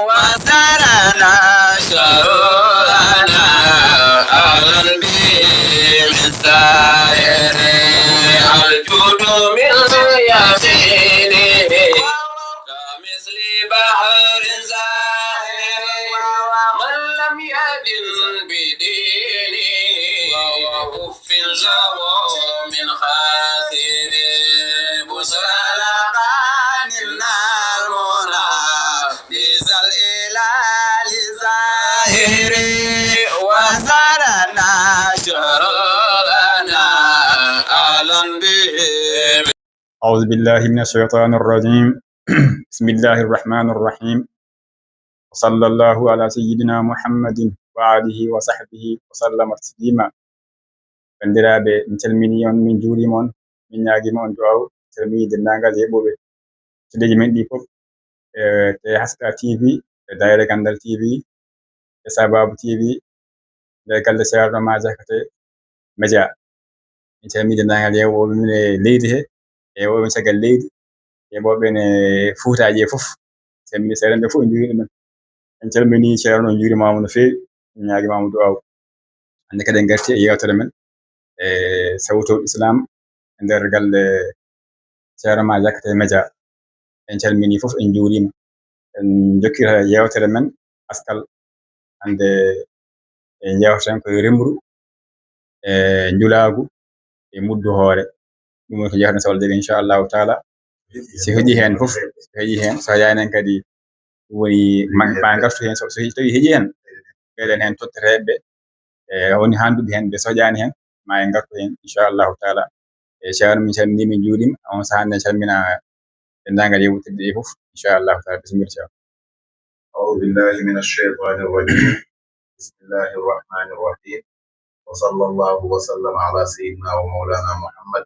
وسرنا شرورنا أهلا به السائر الجود من يمينه كمثل بحر زاهر من لم يدن بدينه وكف له من خاسر بشرى لقان المنى بذا الإله زاهر وسرنا شرورنا أهلا به. أعوذ بالله من الشيطان الرجيم. بسم الله الرحمن الرحيم. وصلى الله على سيدنا محمد وآله وصحبه وسلم تسليما. bandiraɓe min calmini on, min juurima on, min ñaguima on duwaw calmini dendagal heɓoɓe cuɗeji men ɗi fof te Haska TV e Dayre Gandal TV e Sababu TV nde galle Ceerno Madiakate Média. min calmini dendagal yewoɓe min e leydi he e woɓe caggal leydi e woɓe ne Fuutaji e fof. calmini seeɗen ɓe fof en juuriɓe men. en calmini Ceerno, en juurimama no fewi, en ñaguimama duwaw. hande kadi en garti e yewtere men e Sawtol Islam e nder galle Ceerno Madiakate Média. en calmini fof, en juurima, en jokkira yewtere men askal. hande e jewteten koye remru e njulagu e muddu hoore. ɗum woni ko jewten sawaldede inchallahu taala. si heeƴi hen fof, so heeƴi hen, so yaynen kadi woni ma gartu hen. so tawi heeƴi hen, ɓeɗen hen totteteɓe e woni handuɓe hen ɓe soƴani hen, ma en gartu hen inchallahu taala. e Ceerno, min calmini, min juurima on saaha nde calmina dendagal yewtirɗe ɗe fof inchallahu taala. bisimilla Ceerno. أعوذ بالله من الشيطان الرجيم. بسم الله الرحمن الرحيم. وصلى الله وسلم على سيدنا ومولانا محمد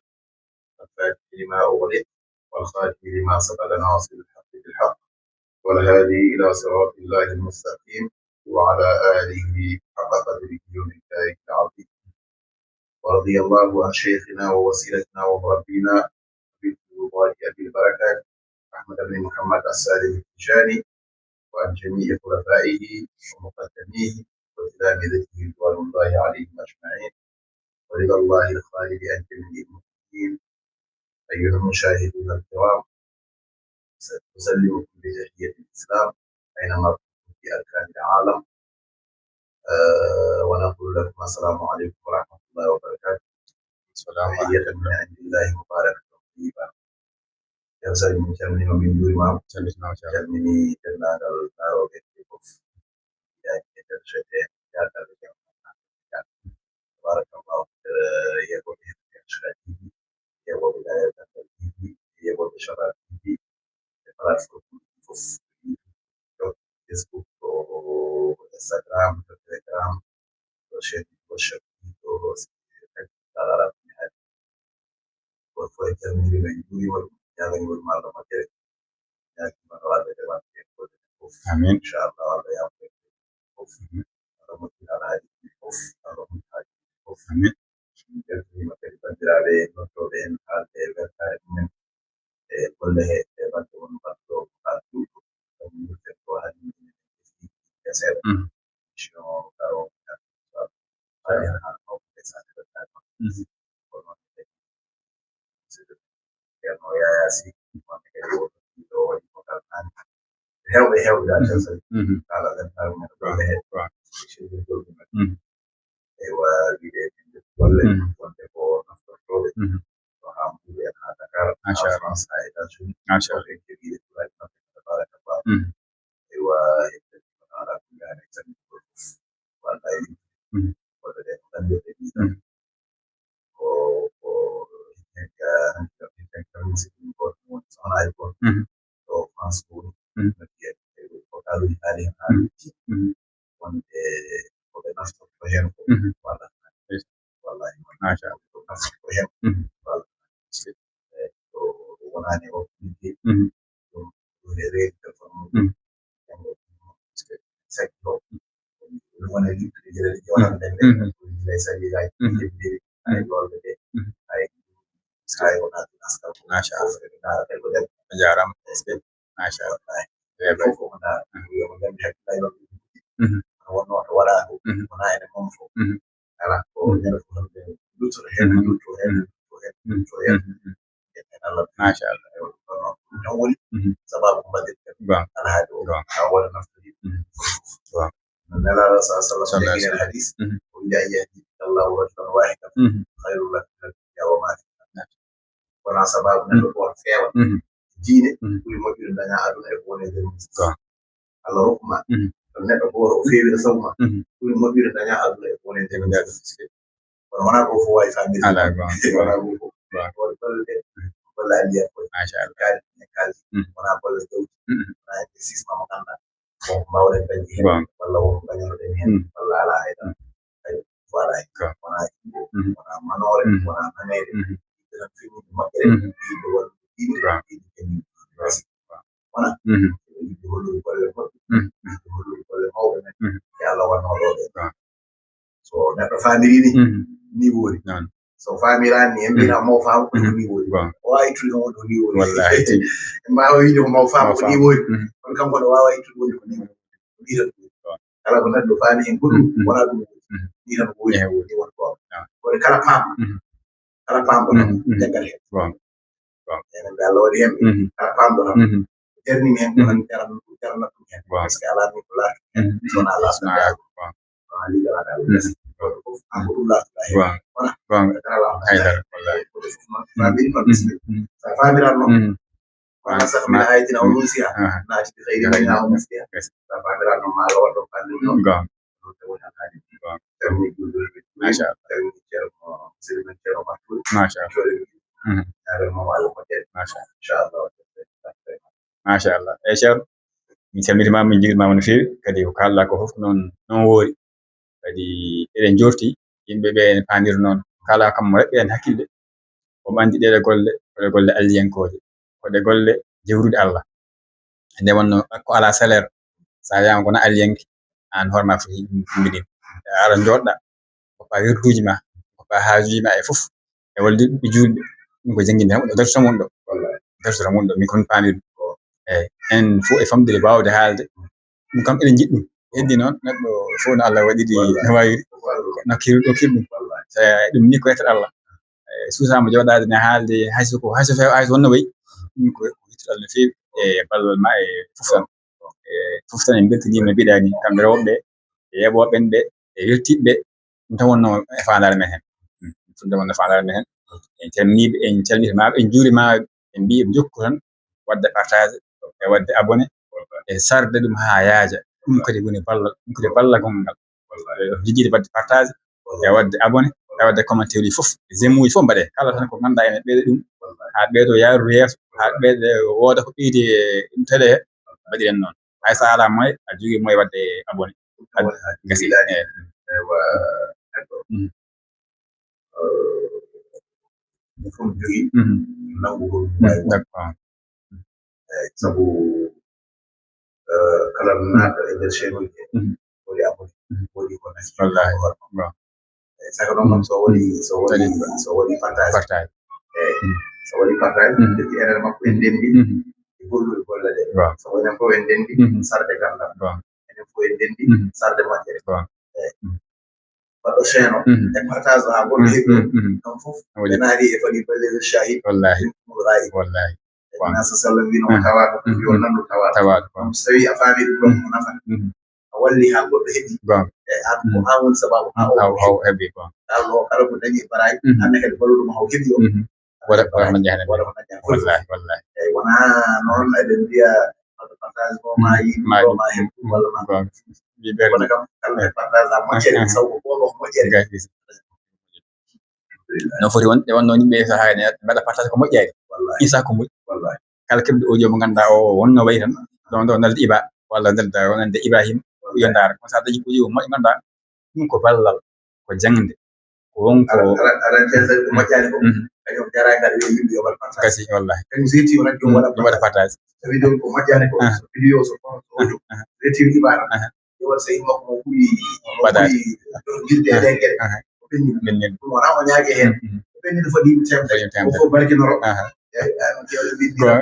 الفاتح لما أغلق والخاتم لما سبق ناصر الحق بالحق والهادي إلى صراط الله المستقيم وعلى آله حق قدره ومقداره العظيم. ورضي الله عن شيخنا ووسيلتنا ومربينا أبي البركات أحمد بن محمد السالم التجاني وعن جميع خلفائه ومقدميه وتلامذته رضوان الله عليهم أجمعين، ورضا الله الخالد عن جميع المؤمنين. أيها المشاهدون الكرام، أسلمكم بتحية الإسلام أينما كنتم في أركان العالم، ونقول لكم السلام عليكم ورحمة الله وبركاته. تحية من عند الله مباركة طيبة. يرسل من جميع ومن دون ما جميع جنات الدار وكيف بارك الله يقول شهادتي يقول ولاية تنبيه يقول شرائطي يقول فيسبوك وانستغرام وتليجرام وشبكة وفي تلميذ من يقول يعني يقول معلومات يعني ما قال لك آمين إن شاء الله الله يعطيك اللهم صل على هذه اللهم صل آمين ما كان بدر عليه نطلبين على من كل هذه بدر ونطلب قاتل ومن وهذه من كسر شنو كانوا عليها أو كسر كانوا يا ياسين ما كانوا يدور يفكران هاو ده أساسا على ذلك من كل هذا شيء يقول أيوة جديد ولا ولا نفترض وهم يعني هذا ما شاء الله. فرنسا إذا شو ما شاء الله. جديد ولا تبارك الله أيوة على كل هذا يسمى ولا ولا ده تنبيه جديد و كان كان مسكين يقول أنا يقول أو فرنسا يقول وقالوا لي هذه وأنا نفترض وهم ولا والله ما شاء الله. نفترض وهم ونعني وكنتي ونريد تفهم سكتو وانا جبت رجال الجوانب ليس لي لا يجري أي والد أي هاي ونات الأسكار ما شاء الله. jaram ma sha Allah fof wona yo gandi hakkilay wonno to waɗaɗo wona ene mom fof ala ko ñande fof tan ɓe luttoto hen lutto hen lutto hen Allah ma sha Allah ɗum tan woni sababu mbaɗirten ala haade o ha wona naftiri nelaɗo sa sallam jangguinen hadis o wiya yahdi allahu rajulan wahidan hayrul lak min ad-dunya wa ma fiha wona sababu neɗɗo ko feewa diine ɓuri moƴƴude daña aduna e ko woni e nder mum Allah rokkuma to neɗɗo goto o feewira sawma ɓuri moƴƴude daña aduna e ko woni e nder mum kono wona ko fof wawi famide wona ko fof woni golle ɗe golle andiyan koye kaali kaali wona golle jawdi wona investissement mo ganduɗa bon mbawɗen dañde hen walla won dañanoɗen hen walla ala hayɗa hay fo ala hen wona yimɓe wona manore wona nanede tan finide maɓɓe ɗe yiide won yiide kenni wona yiide hollude golle moƴƴe yiide hollude golle mawɓe men e Allah wannoɗo ɓe so neɗɗo famiri ni woori so famirani ni en mbina mo faam ko ni woori o wawi ittude on ɗo ni woori wallahi en mbawa wiide ko maw faam ko ni woori kono kanko ɗo wawa ittude woni ko ni woori ni tan kala ko neɗɗo faami hen goɗɗum wona ɗum ni tan woori ni woni ko kono kala paamɗo tan jaggat hen enen ɓe Allah waɗi hemɓe kala paamɗo tan jernimi hen konan jarana ɗum hen par ce que ala min ko laatu hen sona laatana wona ligalaɗa Allah fof hanko ɗum laatuɗa hen wona kala haydara wallahi koɗo fof noon famiri noon bismilla sa famiran noon wala saka mina haytina o nuusiha naatide fayde daña o nasiha sa famiran noon ma Allah waɗɗo famiri noon ɗum tawoni alhaali termini julɓe machallah termini ceerno sérimen ceerno mahtoud machallah yaare mom Allah moƴƴere machallah inchallah machallah eyi ceerno min calmitimama min jiɗimama no fewi kadi ko kalɗa ko fof noon woori kadi eɗen jorti yimɓeɓe ne paanir noon kala kam mo reɓɓi hen hakkille omo andi ɗeɗe golle koɗe golle alliyankoje koɗe golle jewrude Allah nde wonno ko ala salaire sa wiyama kono alliyanke an hoorema foti ɗummiɗin ara joɗɗa goppa werduji ma goppa haajuji ma e foof e wallude ɓiɓɓe julɓe ɗum ko jangguinde tan dartota mon ɗo dartota mon ɗo min komi paamir eyyi en fof e famɗude wawde haalde ɗum kam eɗen jiɗɗum heddi noon neɗɗo fof no Allah waɗiri no wayiri nokkiri ɗum so ɗum ni ko yettere Allah suusama joɗade ne haalde hayso fewa hayso wonno wayi ɗum ko yettere Allah no fewi e ballal ma e fof tan en beltanima no mbiɗani kamɓe rewɓeɓe e yeɓoɓen ɓe e weltiɓeɓe ɗum tan wonno e fandare men hen ɗum tan wonno fandare men hen en calminiɓe en calmitimaɓe en juurimaɓe en mbi ɓe jokku tan wadde partage e wadde abonné e sarde ɗum ha yaaja ɗum kadi woni ballal ɗum kadi ballal gongal jigguide wadde partage e wadde abonné e wadde commentaire uji foof j'aime uji foof mbaɗe kala tan ko ganduɗa ene ɓeyda ɗum ha ɓeydo yarude yeeso ha ɓeyda wooda ko ɓeydi e ɗum télé he mbaɗiren noon hay sa ala moyen aɗa jogui moyen wadde abonné gasi ewa neɗɗo fof jogui nanngugol d'accord sabu kala naata e nder chaine uji woni abonné woni ko nasi wallahi saka ɗon kam so waɗi partage so waɗi partage dedi enen makko en ndendi e gollude golle ɗe so enen fof en ndendi sarde gandal enen fof en ndendi sarde moƴƴere baɗɗo chaine o e partage ha goɗɗo heɓi ɗon fof ɓe naari e faɗi balleɗo shahid wallahi wallahi nasa sallam wino tawaɗo yo nandu tawaɗo so tawi a faami ɗum ɗon ko nafa a walli ha goɗɗo heɓi e an ko ha woni sababu ha o heɓi ɗan o kala ko dañi e baraji hande kadi balluɗum haw heɓi o waɗa no jahane wallahi wallahi eyyi wona noon eɗen mbiya waɗo partage ko ma yiɗi ko ma heɓi walla ma wona kam kala partage a moƴƴere sabu ko ɓoɗo ko moƴƴere no foti wonde wonno yimɓe so hayne mbaɗa partage ko moƴƴani isa ko moƴƴi kala keɓɗo audio mo ganduɗa o wonno wayi tan ɗon ɗo nalde iba walla nalda wonande Ibrahima yo ndara kono sa dañi audio moƴƴo ganduɗa ɗum ko ballal ko jangde ko wonko aɗa telde ko moƴƴani ko kañum jaragal yo yimɓe yo waɗ partage kasi wallahi kañum so yetti wona jom waɗa partage so vidéo ko moƴƴani ko so vidéo so audio yetti ibara yo waɗ so yimɓe makko mo ɓuuri waɗade jilde e ɗen gueɗe ko ɓenni ɗum wona o ñaage hen ko ɓenni no foti yimɓe tempo ko fof barkinoro gonga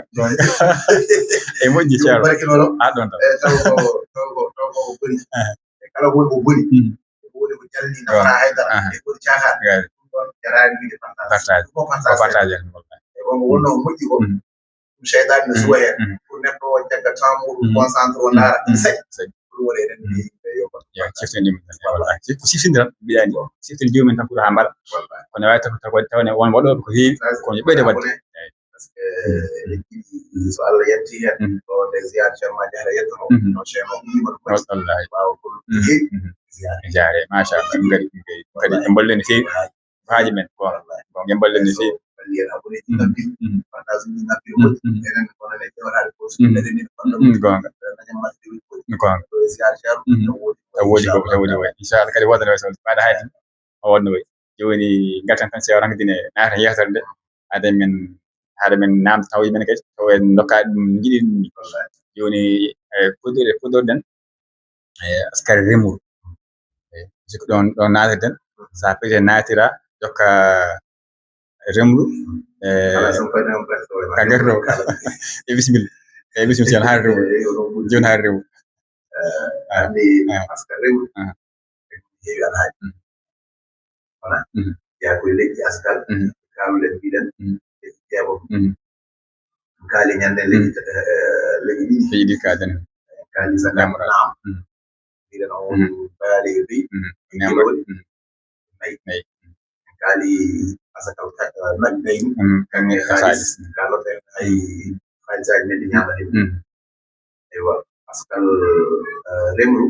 e moƴƴi ceerno a ɗon tan taw ko boni kala woni ko boni woni ko jalli nafara haydara e woni cakar ɗon jarani wiide partage ko partage e gongo wonno moƴƴi ko ɗum cheytani ne suwa hen pour neɗɗo o jagga temps muɗum concentré o ndaara saɗi ɗum woni eɗen yimɓe yo siftini ko siftindiran mbiyani siftini jomumen tan pour ha mbaɗa kono wawi tawne won waɗoɓe ko heewi kono ɓeyde wadde par ce que eɗen jiiɗi so Allah yanti hen ɗo nde ziyare ceerno ma jahra yettono no ceerno ɗima ɗum wallahi ɓawa ko ɗum heewi jaare machallah ɗum kadi kadi e mbolle no feewi haaji men gon e mbolle no feewi balli en abonné ɗi partage uji ngabbiri moƴƴi enen kono ne ƴewatade poste eɗen ni gonga dañam masde gonga ɗo ziyare ceerno taw woodi way inchallah kadi wodano way so mbaɗa haydi o wonno way joni gatten tan ceerno hankadine naata yewtere nde haade men namde taw yimɓene kadi taw en dokkade ɗum jiiɗi ɗum ni joni puɗɗorɗen askari remru siko ɗon natirden sa pete natira jokka remru ka gerto e bisimilla ceerno haade remru joni haade remru andi askari remru heewi alhaaji wona yaa koye leƴƴi askal kaluɗen mbiɗen leƴƴi jeegom kaali ñanden leƴƴi ɗiɗi kaden kaali sakam naam mbiɗen o bayali e beyi kiloɗi nayi kaali asakal naggayi kanne haalis kalote hay haalisaji men ɗi ñamata eywa askal remru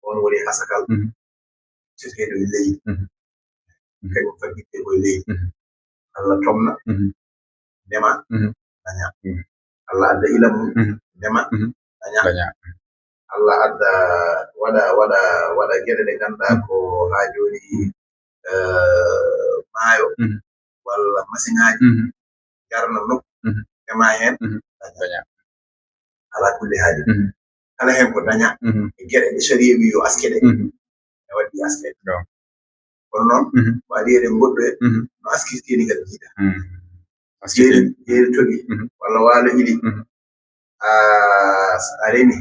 on woni asakal sirkeɗo e leydi kañum faggitte koye leydi Allah tomna ndema daña Allah adda ilam mum ndema daña Allah adda waɗa geɗe ɗe ganduɗa ko ha joni maayo walla masiŋaji jarna nokku ndema hen daña ala kulli haali kala hen ko daña e geɗe ɗe sharia wi yo aske ɗe e waɗi aske kono noon waɗi eɗen goɗɗo no askirteni kadi jiiɗa jeeri toɓi walla waalo ili a remi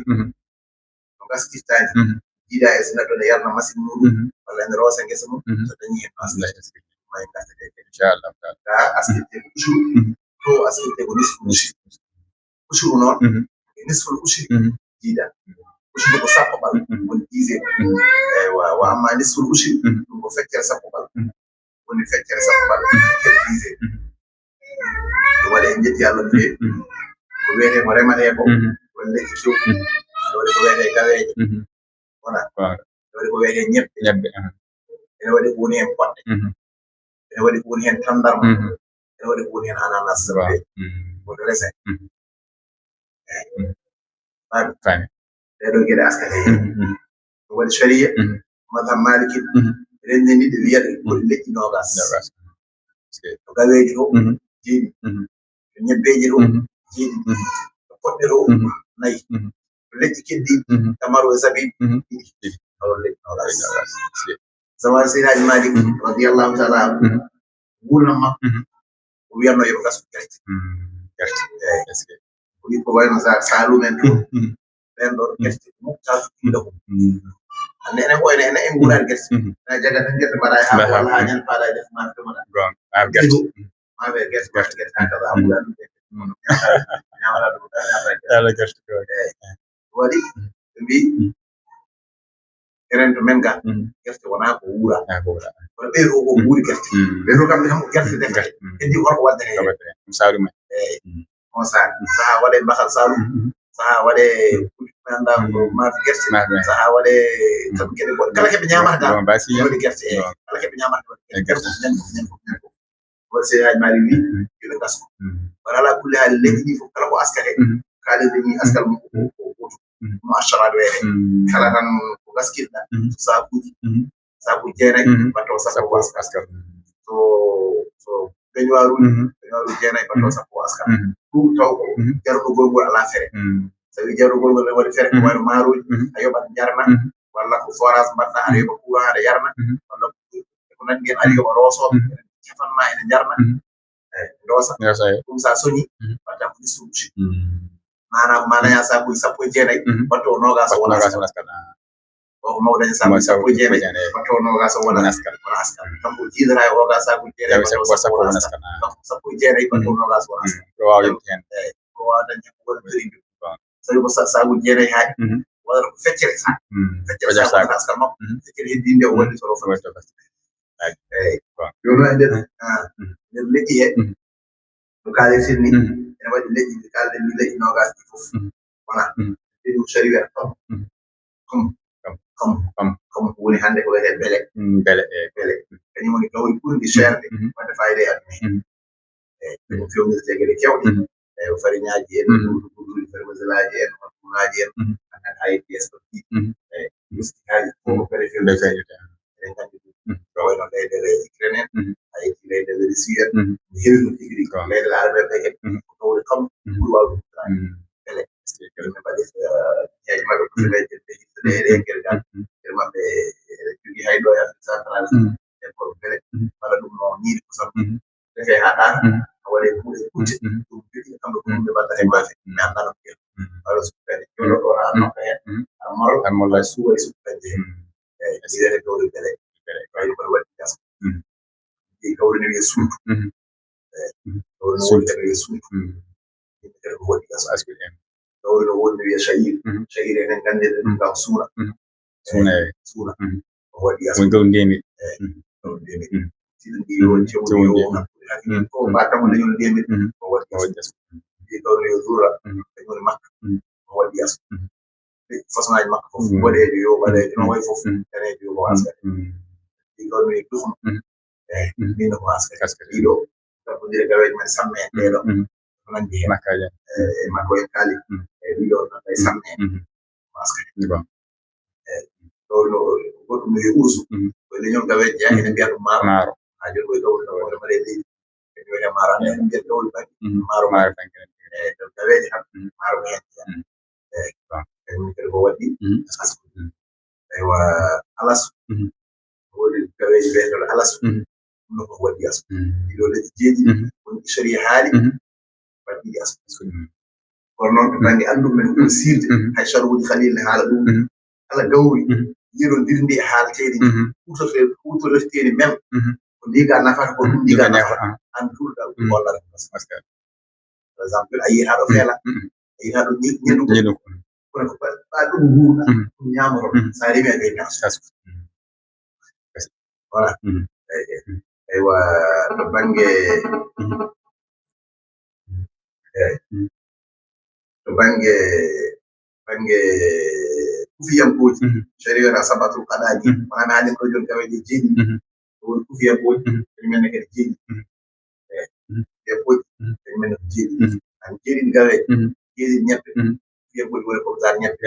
no gaskirtani jiiɗa e so neɗɗo ne yarna machine muɗum walla ene roosa ngesa mum so dañi hen no askirta ma en gartede inchallah ga askirte ko usuru to askirte ko nisfu usuru noon e nisful usuri jiiɗa usuru ko sappo ɓal woni 10 eywa wa amma nisful usuri ɗum ko feccere sappo ɓal woni feccere sappo ɓal feccere 10 ɗum waɗi en jetti Allah no feewi ko wiyete ko remate ko woni leƴƴi kew ene waɗi ko wiyete gaweje wona ene waɗi ko wiyete ñebbe ene waɗi ko woni hen poɗɗe ene waɗi ko woni hen tandarma ene waɗi ko woni hen ananas woni raisin fami ɗeɗo gueɗe askate hen ɗum waɗi sharia madhab maliki renndiniɗe wiyaɗe ko leƴƴi nogas to gaweji to jeeɗi to ñebbeji to jeeɗi to poɗɗe to nayi to leƴƴi keddi tamaro e sabib ɗiɗi awon leƴƴi nogas zaman seydaji malik radiallahu taala anhu gurnam makko o wiyatno yoɓe gasko gerte eyi o wi ko wayno salumen to ɓen ɗon gerte muktatu ɗiɗo ko hande enen ko ene gurani gerte na jaga tan gerte mbaɗa e haako walla ha ñande paɗa e def ma femaɗa maɓe gerte ha kaza amuɗa ɗum ñamata ɗum gerte eyi waɗi ɓe mbi enen to men ga gerte wona ko wuura kono ɓeydo ko wuuri gerte ɓeydo kamɓe kam ko gerte defete heddi horko waddete salumen eyi on saha waɗe mbahal salum saha waɗe anda ko maafi gerte saha waɗe tan gueɗe goɗɗe kala keɓe ñamata dal waɗi gerte eyi kala keɓe ñamata waɗi gerte ñan fof waɗi seedaji maari wi yoɓe gasko wala ala kulli haali leƴƴi ɗi fof kala ko askate kalede ni askal mum ko gotum machallah wiyete kala tan ko gaskirɗa sakuji jeenayyi batto sappo ko askal so beñuwaruji jeenayyi batto sappo ko askal ɗum taw ko jarnugol ngol ala fere sawi jarnugol ngol ne waɗi fere ko wayno maaroji a yoɓat jarna walla ko forage mbaɗɗa aɗa yoɓa courant aɗa yarna walla ko nandi hen aɗa yoɓa rosoɓe tefanma ene jarna ndosa ɗum sa soñi watta ko distribution mana ya sabuji sappo e jeenayi watto nogas o wona askal o mawdaña sabuji sappo e jeenayi watto nogas o wona askal kanko jiidata e oga sabuji jeenayi sappo e jeenayi watto nogas wona askal ko wawa dañde ko woni jeriɓe sawi ko sabuji jeenayi haaɗi waɗata ko feccere feccere sabu askal makko feccere heddi nde o waɗi soro fa eyyi joni e nder leƴƴi he no kalirten ni ene waɗi leƴƴi ɗi kalɗen ni leƴƴi nogas ɗi fof wona ɗum sari wiyata comme woni hannde ko wiyete beele kañum woni gawri ɓurdi cherde wadde fayida e aduna he eyyi kañum fewnirte gueɗe kewɗe eyyi fariñaji en ɓurduɗi fermosilaji en mattunaji en andan ha yetti yesso eyyi mistikaji fof beele fewnirte eɗen gandi ɗum ko wayno leyɗele Ukraine en a yetti leyɗele Russie en heewi ɗum tigui rigui leyɗele arabe ɓe kadi ko gawri kam ɓuuri wawde hutorade beele yimɓe mbaɗi ñeeƴe mabɓe ko fileje ɓe renkere gal nder mabɓe jogui hayɗo e Afrique central e koto beele mbaɗa ɗum no ñiiri kosam defe ha ɗaata waɗe kuuɗe kutte ɗum jogui kamɓe ko ɗum ɓe mbaddata e maafe mi annda no mbiyata wala suppede joɗo ɗo a nokka hen a molla suwa e suppede he eyyi wiyete gawri beele kayri koye waɗi gas gawri ne wiye sultu eyyi gawri no woni kadi wiye sultu yimɓe kadi ko waɗi gas gawri no woni wiye shayir enen gandiri ɗum gaw suuna suuna ko waɗi gas woni gawri ndemiri eyyi gawri ndemiri tiɗum ɗi yo cewɗi yo hakkude hakkille fof mba tawmo leñol ndemiri ko waɗi gas wi gawri no yo zura kañum woni makka ko waɗi gas façon ngaji makka fof boɗejo yo ɓalejo no wayi fof danejo yo ko askari wi gawri no yo duhum eyyi min ko askari ɗiɗo tampodire gaweje men samme en ɗeɗo ko nandi hen e makko en kaali eyyi ɗiɗo nanda e samme en ko askari eyyi gawri no goɗɗum no yo ursu koye leñol gaweje jeeya ene mbiya ɗum maaro ha joni koye gawri tan wonde mbaɗe leydi ene wiyete maaro hande ene mbiya gawri banggue maaro eyyi nder gaweje tan maaro ko hen jeeya eyyi kañum kadi ko waɗi asku eywa alasu woni gaweje biyeteɗo alasu ɗum ko waɗi asku ɗiɗo leƴƴi jeeɗiɗi woni ɗi sharia haali waɗi ɗi asku kono noon to banggue andum men ɓuuri sirde hay charuji khalil ne haala ɗum kala gawri yiiɗodiri ndi e haalteɗi hutorteɗi même ko ndiga nafata ko ɗum ndiga nafata an turɗal ɗum hollata par exemple a yiita ɗo feela a yiita ɗo ñeɗugo kono ko ɓa ɗum guurɗa ɗum ñamoro sa reemi a gayni asku voilà eywa to banggue to banggue kufiyankoji sharia wiyata sabatul qadaji wona mi haalin ɗo joni gaweje jeeɗiɗi woni kufiyankoji kañumenne kadi jeeɗiɗi eyyi kufiyankoji kañumenne ko jeeɗiɗi an jeeɗiɗi gaweje jeeɗiɗi ñebbe kufiyankoji woni comme ça ñebbe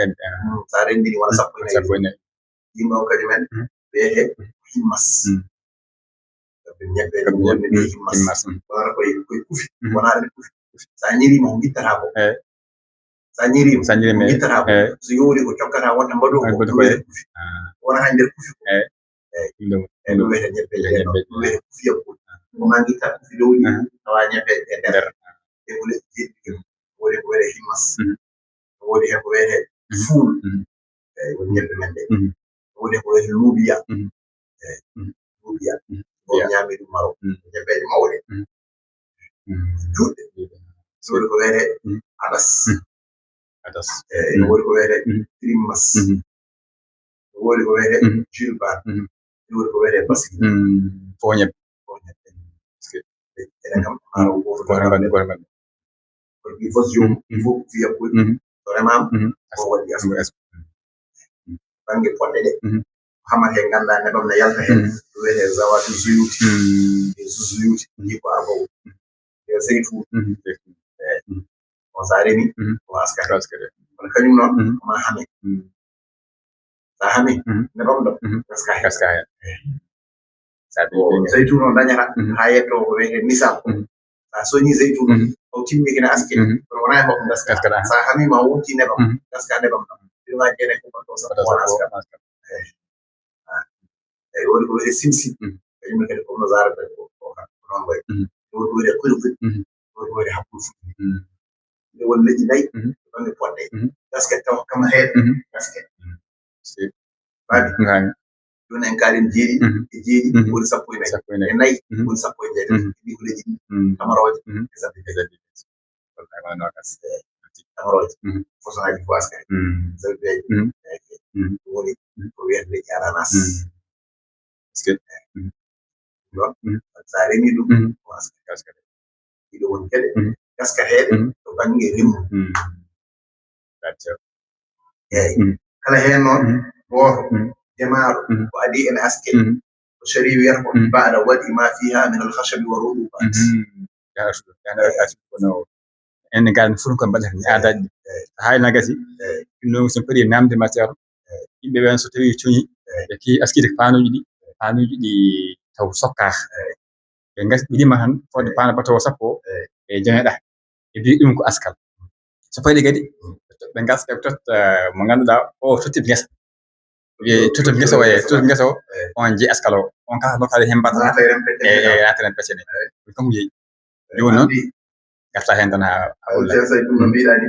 sa rendini wona sappo e nayyi yimɓe o kañumen wiyete himmas ñebbe ɗum wonde wiye himmas wonata koye kufi wona ɗum kufi sa ñirima ko guittata ko sa ñirima ko guittata ko so yowri ko cokkata wonta mbaɗo ko ɗum wiyete kufi wona ha nder kufi ko eyyi ɗum wiyete ñebbeje ɗe ɗon ɗum wiyete kufiyankoji koma guitta kufi lowɗi tawa ñebbe e nder e ko leƴƴi jeeɗiɗi woni ko wiyete himmas wodi hen ko wiyete fuul eyyi woni ñebbe men ɗe woni ko wiyete luubiya eyyi luubiya o ñaami ɗum maro ñebbeje mawɗe juɗɗe woni ko wiyete adas eyyi woni ko wiyete trimmas woni ko wiyete julban woni ko wiyete bassi fo ñebbe enen kam maro goto kono ɗi fof jomum fof kufiyankoji so remama ko waɗi asku banggue poɗɗe ɗe hamate ganda nebam ne yalta hen ɗum wiyete zawatu zuyuti e zuzuyuti jippo arbaw e zeytun eyyi on sa reemi ko askari kono kañum noon koma haame sa haami nebam ɗam gaska hen zeytun o dañata ha yetto ko wiyete nisam sa soñi zeytun o timmi kene aske kono wona e makko gaska sa haamima o wonti nebam gaska nebam ɗam ɗiɗo jeenayi fof to sappo wona askar eyyi woni ko wiyete simsim kañum kadi comme no zarata ko noon wayi woni kulku woni hakku de wala ji nay bangé podde basket taw kama heede basket babi don en kalen jeeri e jeeri woni sappo e nay woni sappo e jeeri di huleji kamaroje sabbi wallahi ma nokas kamaroje fosonaji fo askari sabbi woni ko wiyete ananas basket don sa remi dum askari ido won kede gaska heede to bangi rimu kala hen non goto jamaaro ko adi en aske ko shari wiyata ba'da wadi ma fiha min al-khashab wa rububat yani kono en gan fun ko mbadata ni adaji hayna gasi no so pedi namde matière yimbe ben so tawi cuñi e ki askide panuji di taw sokka be ngas bidima han fodde pana bato sappo e jeneeda e bi dum ko askal so pedi gadi be ngas e tot mo ganduda o tutti ngesa e tutti ngesa way tutti ngesa on ji askalo on ka no kala hembata e atren pecene ko mu yeyi joni non gasta hen tan abulla say dum mbiidani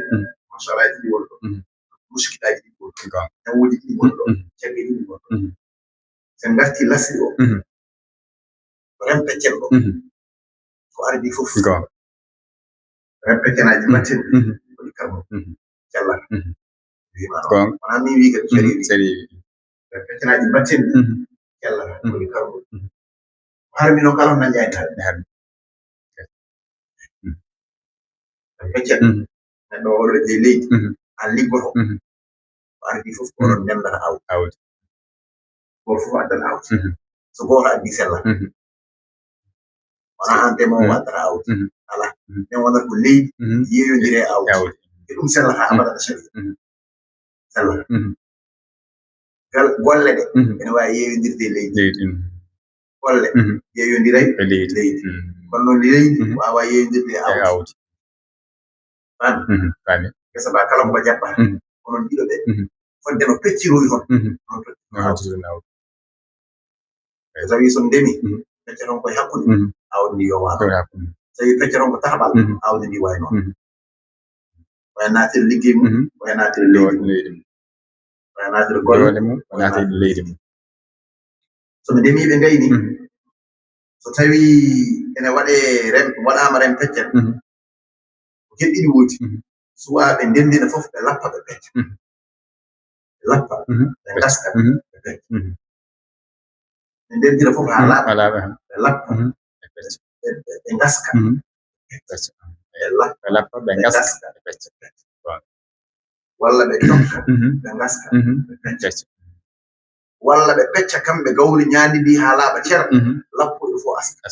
mashallah di woldo mushkilaji di woldo e wodi di woldo cebe di woldo sen gasti lasri o rempecel do ko ardi fof rempecelaji matin ko di karmo jalla gon wana mi wi ga seri rempecelaji matin jalla ko di karmo harmi no kala na jaay harmi rempecel do wolo de leydi an liggoto ardi fof ko non demdata awdi ko fu adal awdi so goto addi sella wana ante mo wadara awdi ala ne wona ko leydi yeyondire awdi dum sella ha abada shari sella gal golle de ene way yeyondirde leydi golle yeyondire leydi kono leydi wawa yeyondirde awdi fami kesa ba kala ko jabba onon dido be fodde no pecciroi hon non to naw zawi son demi pecciron ko hakkude awdi yo wa zawi pecciron ko tahabal awdi di way non waynatir liggey mum waynatir leydi waynatir golle mum waynatir leydi mum so be demi be ngayni so tawi ene wade rem wadama rem peccel geddi woti suwa be ndendina fof be lappa be pecc lappa be gaska be pecc ndendina fof ha laaba be lappa be pecc be gaska be lappa be gaska be pecc walla be tokka be gaska be pecc walla be pecca kambe gawri nyaandi di ha laaba cer lappo fo aska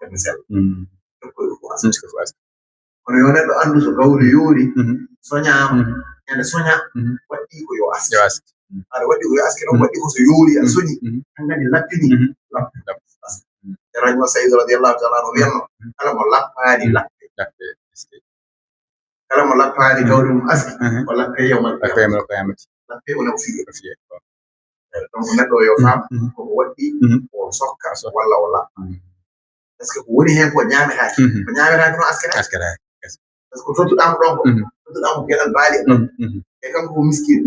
be misal ko fo aska kono yo neddo andu so gawri yori soñama ene soña waddi ko yo aski ara waddi ko yo aski non waddi ko so yori a soñi angani lappini lappi rajma sayyid radiyallahu ta'ala anhu wiyanno kala mo lappani lappe kala mo lappani gawri mum aski o lappe yawmal qiyamah lappe wona fiye donc neddo yo fam ko waddi o sokka walla o lappa parce que ko woni hen ko nyaametaaki ko nyaametaaki no askara parce que tottuɗamo ɗon ko tottuɗamo geɗal baali e kanko ko miskin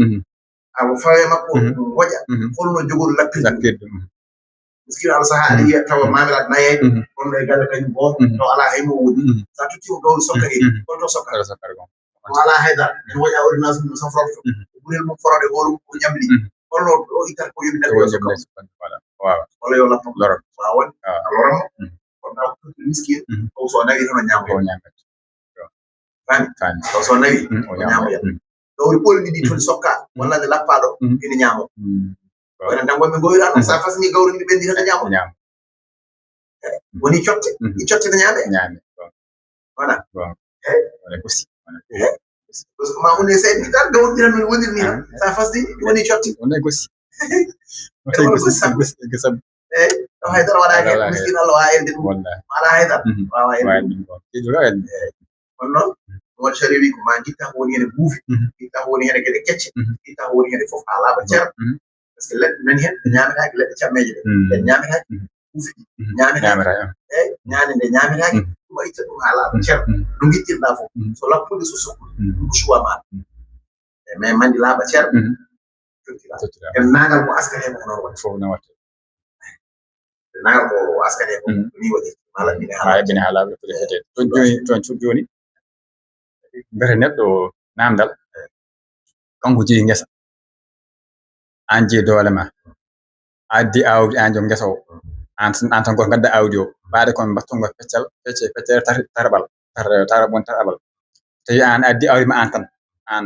amo fawe makko woƴa holno jogoru lappirde miskin ala saha aɗa yiya tawa mamiraɗe nayeede onɗo e galle kañum goto taw ala haymo woni sa tottimo gawri sokkari holto sokkara o ala haydara ene woƴa ordonnance mum safrorto ɓurel mum forode hoore mum ko ñamli holno o ittata ko yoɓi neɗɗo walla yo lappa wawon a loramo kono tottu miskin o so nawi tan o ñamoya fani to so nawi o ñamoya gawri ɓolɗi ɗi toni sokka walla nde lappaɗo ene ñamo wona dangoɓe goyra non sa fasni gawri ndi ɓendi tan a ñamo woni cotte ɗi cotte ne ñaame wona parce que ma hunde seydi tan gawri ɗi tan min wonirni tan sa fasni ɗi woni cotti wona gosi taw haydara waɗaki hen miskin Allah wawa elde ɗum ala haydara wawa elde kono noon won shari wi ko ma gitta ko woni hen buufi gitta ko woni hen geɗe kecce gitta ko woni hen fof ha laaɓa cer parce que leɗɗe nani hen ɗe ñametaki leɗɗe cammeje ɗe ɗe ñametaki kuufi ñaamiraaki eyi ñaande nde ñaamiraaki ɗum a itta ɗum haa laaɓa ceerno no giccirɗaa fof so lappude so sokkude ɗum ko choix maaɗa mais mandi laaɓa ceerno jottira en naagal ko askatee ko noon waɗi fof no watte naagal ko askatee ko ni waɗi mala bine haalaaɓe foti fetede toon jooni mbete neɗɗo naamdal kanko jeyi ngesa an jeyi doole ma addi aawdi an jom ngesa o an tan goto gadda aawdi o mbaade kon mbattongo feccere tarɓal tarabon tarabal tawi an addi aawdi ma an tan an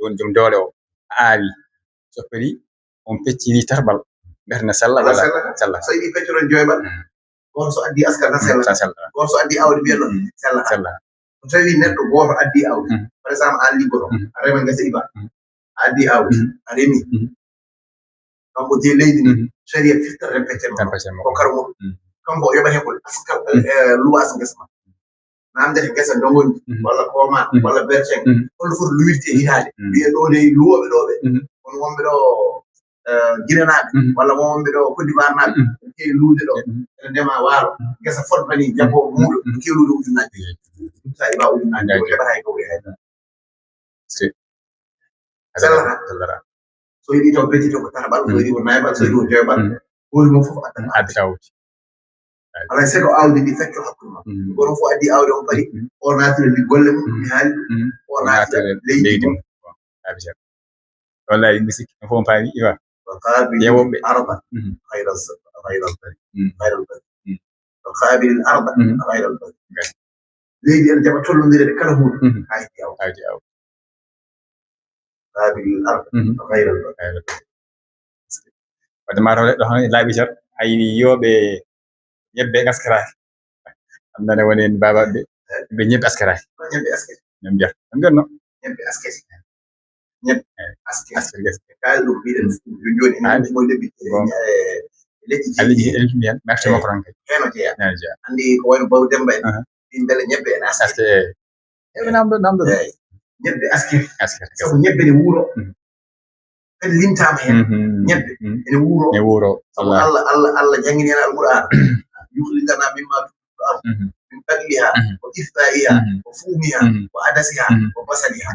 woni jom doole o a aawi so feri on fecciri tarɓal mbete ne sella wala sella so yiɗi feccoron joyɓal goto so addi askal tan sella goto so addi aawdi mbiyen ɗon sella so tawi neɗɗo goto addi aawdi par exemple an liggoto a rema ngesa iba a addi aawdi a remi kanko je leydi ndi sharia firtat rempeten ko karo muɗum kanko o yoɓate ko askal luwas ngesa ma namdete ngesa ndogonni walla kooma walla bercen holno foti luwirte hitaade mbiye ɗo de luwoɓe ɗoɓe on wonɓe ɗo guinenaɓe walla wonɓe ɗo Côte d'Ivoire naɓe kewi luude ɗo ene ndema waalo ngesa fotbani jabbo muuɗo kewi luude ujunnaji ɗum sa iwa ujunnaji o heɓata e gawri hay sellata so yiɗi taw betti to ko tarɓal so yiɗi ko naybal so yiɗi ko joyɓal goori mum fof addata awdi alay sago aawdi ndi fecco hakkude ma goto fof addi aawdi on kadi o naatire ndi golle mum mi haali o naatire leydi mum wallahi mi sikki fof paami iwa yewoɓe arba hayral bari qaabil arba hayral bari leydi en jaɓa tollondirede kala hunde haa heddi aawdi qaabil arba hayral bari wadde ma taw leɗɗo han laaɓi jar ayi yooɓe ñebbe gaskaraki andane woni en babaɓe ɓe ñebbe askaraki ñebbe asketi min mbiyatno ñebbe asketi ñebbe asketi kaali ɗum mbiɗen joni enen mo lebbi leƴƴi elji mbiyan merci makko tan kadi heno jeeya andi ko wayno baw demba en ɗin beele ñebbe en asketi eɓe namdo ñebbe asketi sabu ñebbe ne wuuro kadi limtama hen ñebbe ene wuuro sabu Allah jangini hen alquran yukhrijana mimma tunbitu al-ard min baqliha wa qithaiha wa fumiha wa adasiha wa basaliha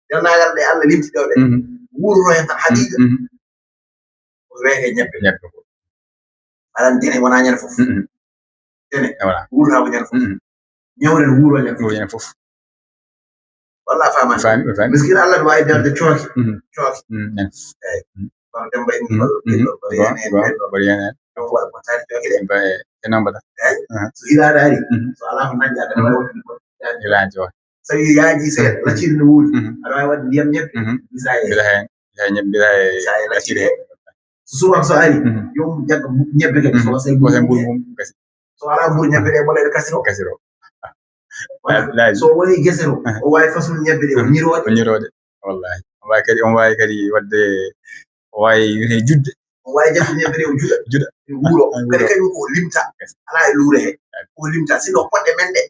dennagal ɗe Allah limti ɗo ɗe wuurno hen tan haqiqa ko wiyete ñebbe aɗan dene wona ñande fof dene wuurata ko ñande fof ñawre ne wuuro ñande fof walla famani miskino Allah ne wawi darde cooke eyi kono demba en bari hen ko taari cooke ɗe enambata so hiiraade ari so alaa ko najjaa aɗa wawi waɗde ko hiiraade o so yaaji seeɗa lacciri ne wuuri aɗa wawi waɗde ndiyam ñebbe bisa ñebbe lacciri he so suwan so ari yom jagga ñebbe kadi so wasay ɓuri mum gasi so alaa ɓuri ñebbe ɗe boɗeɗe kasiro so woni gesero o wawi façon ñebbe ɗe o ñirode wallahi on wawi kadi wadde o wawi wiyete judde o wawi jaggude ñebbe ɗe o juɗa wuuro kadi kañum ko limta ala e luure he ko limta sinon poɗɗe men ɗe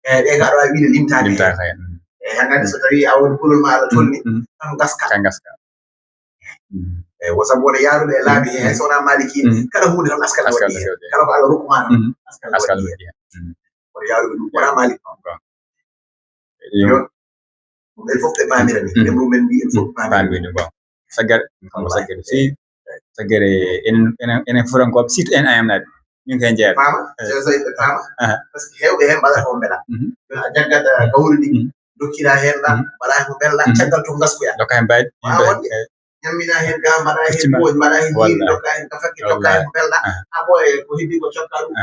eyi ɗe gaɗa wawi wiide limtade eyi hangande so tawi a woni kulol ma Allah tolni tan gaska eyi wo sabu wona yaaruɓe e laabi he so wona maliki kala hunde tan askal waɗi hen kala ko Allah rokkuma tan askal waɗi hen wona yaaruɓe ɗum wona maliki ɓe fof ɓe pamira ni ɗum men mbi en fof pamira bon saggare kanko saggare feewi saggare enen furankoɓe surtout en ayamnaɓe min kay jeeya pama so ɓe pama par ce que hewɓe hen mbaɗata ko beela a jaggat gawri ɗi dokkira hen ɗa mbaɗa hen ko belɗa caggal to gaskoya dokka hen mbaɗi wonde ñammina hen ga mbaɗa hen pooji mbaɗa hen jiiri dokka hen kafakke tokka hen ko belɗa ha ɓooye ko heddi ko cokka ɗum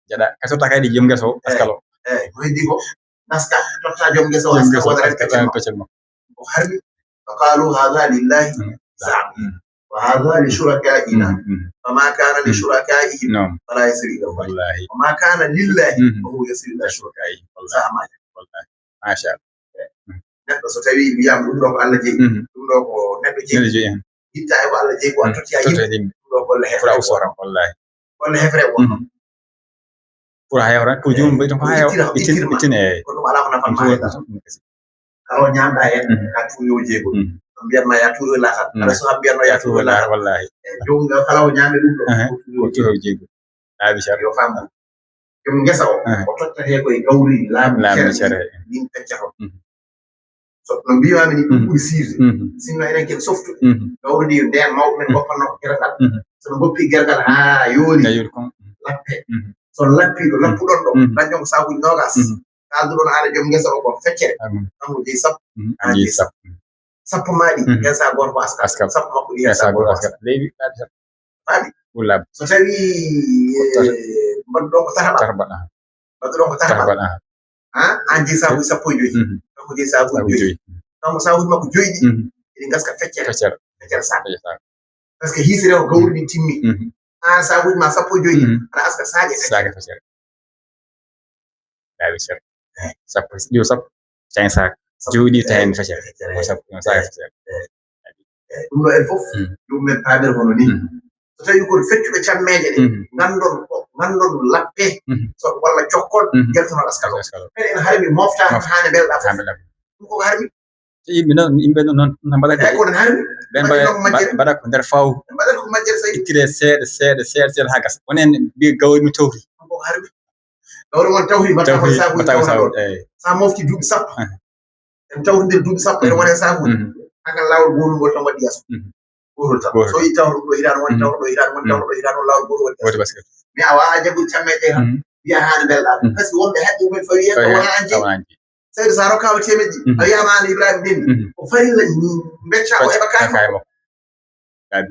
jaɗa kasorta kayɗi joom gueso o askal o eyi ko heddi ko naska totta joom gueso o askal waɗa ren peccel ma o harmi فقالوا هذا لله زعم وهذا لشركائنا فما كان لشركائهم فلا يصل الى الله وما كان لله فهو يصل الى شركائهم زعما والله ما شاء الله neɗɗo so tawi wiyama ɗum ɗo ko Allah jeyi ɗum ɗo ko neɗɗo jeyi itta e ko Allah jeyi ko a totti a yimɓe ɗum ɗo golle hefre wallahi golle hefre won pour ha hewran pour jomum mbayi tan ko ha ittine ko ɗum ala ko nafan ma kala ñamɗa hen ka tuyowo jeegol mbiyatma ya tuuro latal ala so mbiyatno ya tuuro latal wallahi jomum kala o ñaami ɗum ɗo ko tuuro jeego laabi cer yo famɗa joom ngesa o o tottete koye gawri laabi cere ɗin peccato so no mbimami ni ɗum ɓuri siirde sinno enen ken softude gawri ndi nden mawɓe men goppanno ko gergal sono goppi gergal ha yoori lappe so lappiɗo lappuɗon ɗo dañon ko sakuji nogas kalduɗon haala joom ngesa o ko feccere kanko jeeyi sappo an jeeyi sappo maɗi ngesa goto ko askal sappo makko ɗi ngesa goto askal leydi laabi cer faami ullab so tawi mbaɗɗon ko tataɓa mbaɗɗon ko tataɓa an jeeyi sakuji sappo e joyi kanko jeeyi sakuji joyi kanko sakuji makko joyi ɗi eɗi gaska feccere sak par ce que hiisire ko gawri ɗi timmi an sakuji ma sappo e joyi ɗi aɗa aska saaje feccere laabi cer sappo ɗiw sappo cen sak joɗi tahen feccere ko sappo sak feccere ɗum ɗo en fof ɗum men paamer hono ni so tawi koto feccuɓe cammeje ɗe gandon lappe so walla cokkol jeltono askal o ɓen en harmi mofta hane belɗa fof ɗum koko harmi yimɓe noon mbaɗa kono harmi ɓen mbaɗa ko nder faw mbaɗata ko majjere sayi ittire seeɗa ha gasa wonen mbi gawri mi tawri koko harmi gawri mon tawri mbaɗa koye sakuji sa mofti duuɓi sappo en tawtodir duuɓi sappo ene wone sakuji hagal lawol gotol ngol tan waɗi yaso gotol tan so yi tawto ɗum ɗo hirano woni tawto ɗo hirano woni tawto ɗo hirano lawol gotol waɗi yaso mais a wawa jaggude cammeje tan wiya hane belɗa par ce que wonɓe haɗɗi mumen fawi hen ko wona an jeeyi seydi sa rokkama temeji a wiyama an Ibrahima denni o farilla becca o heɓa kayma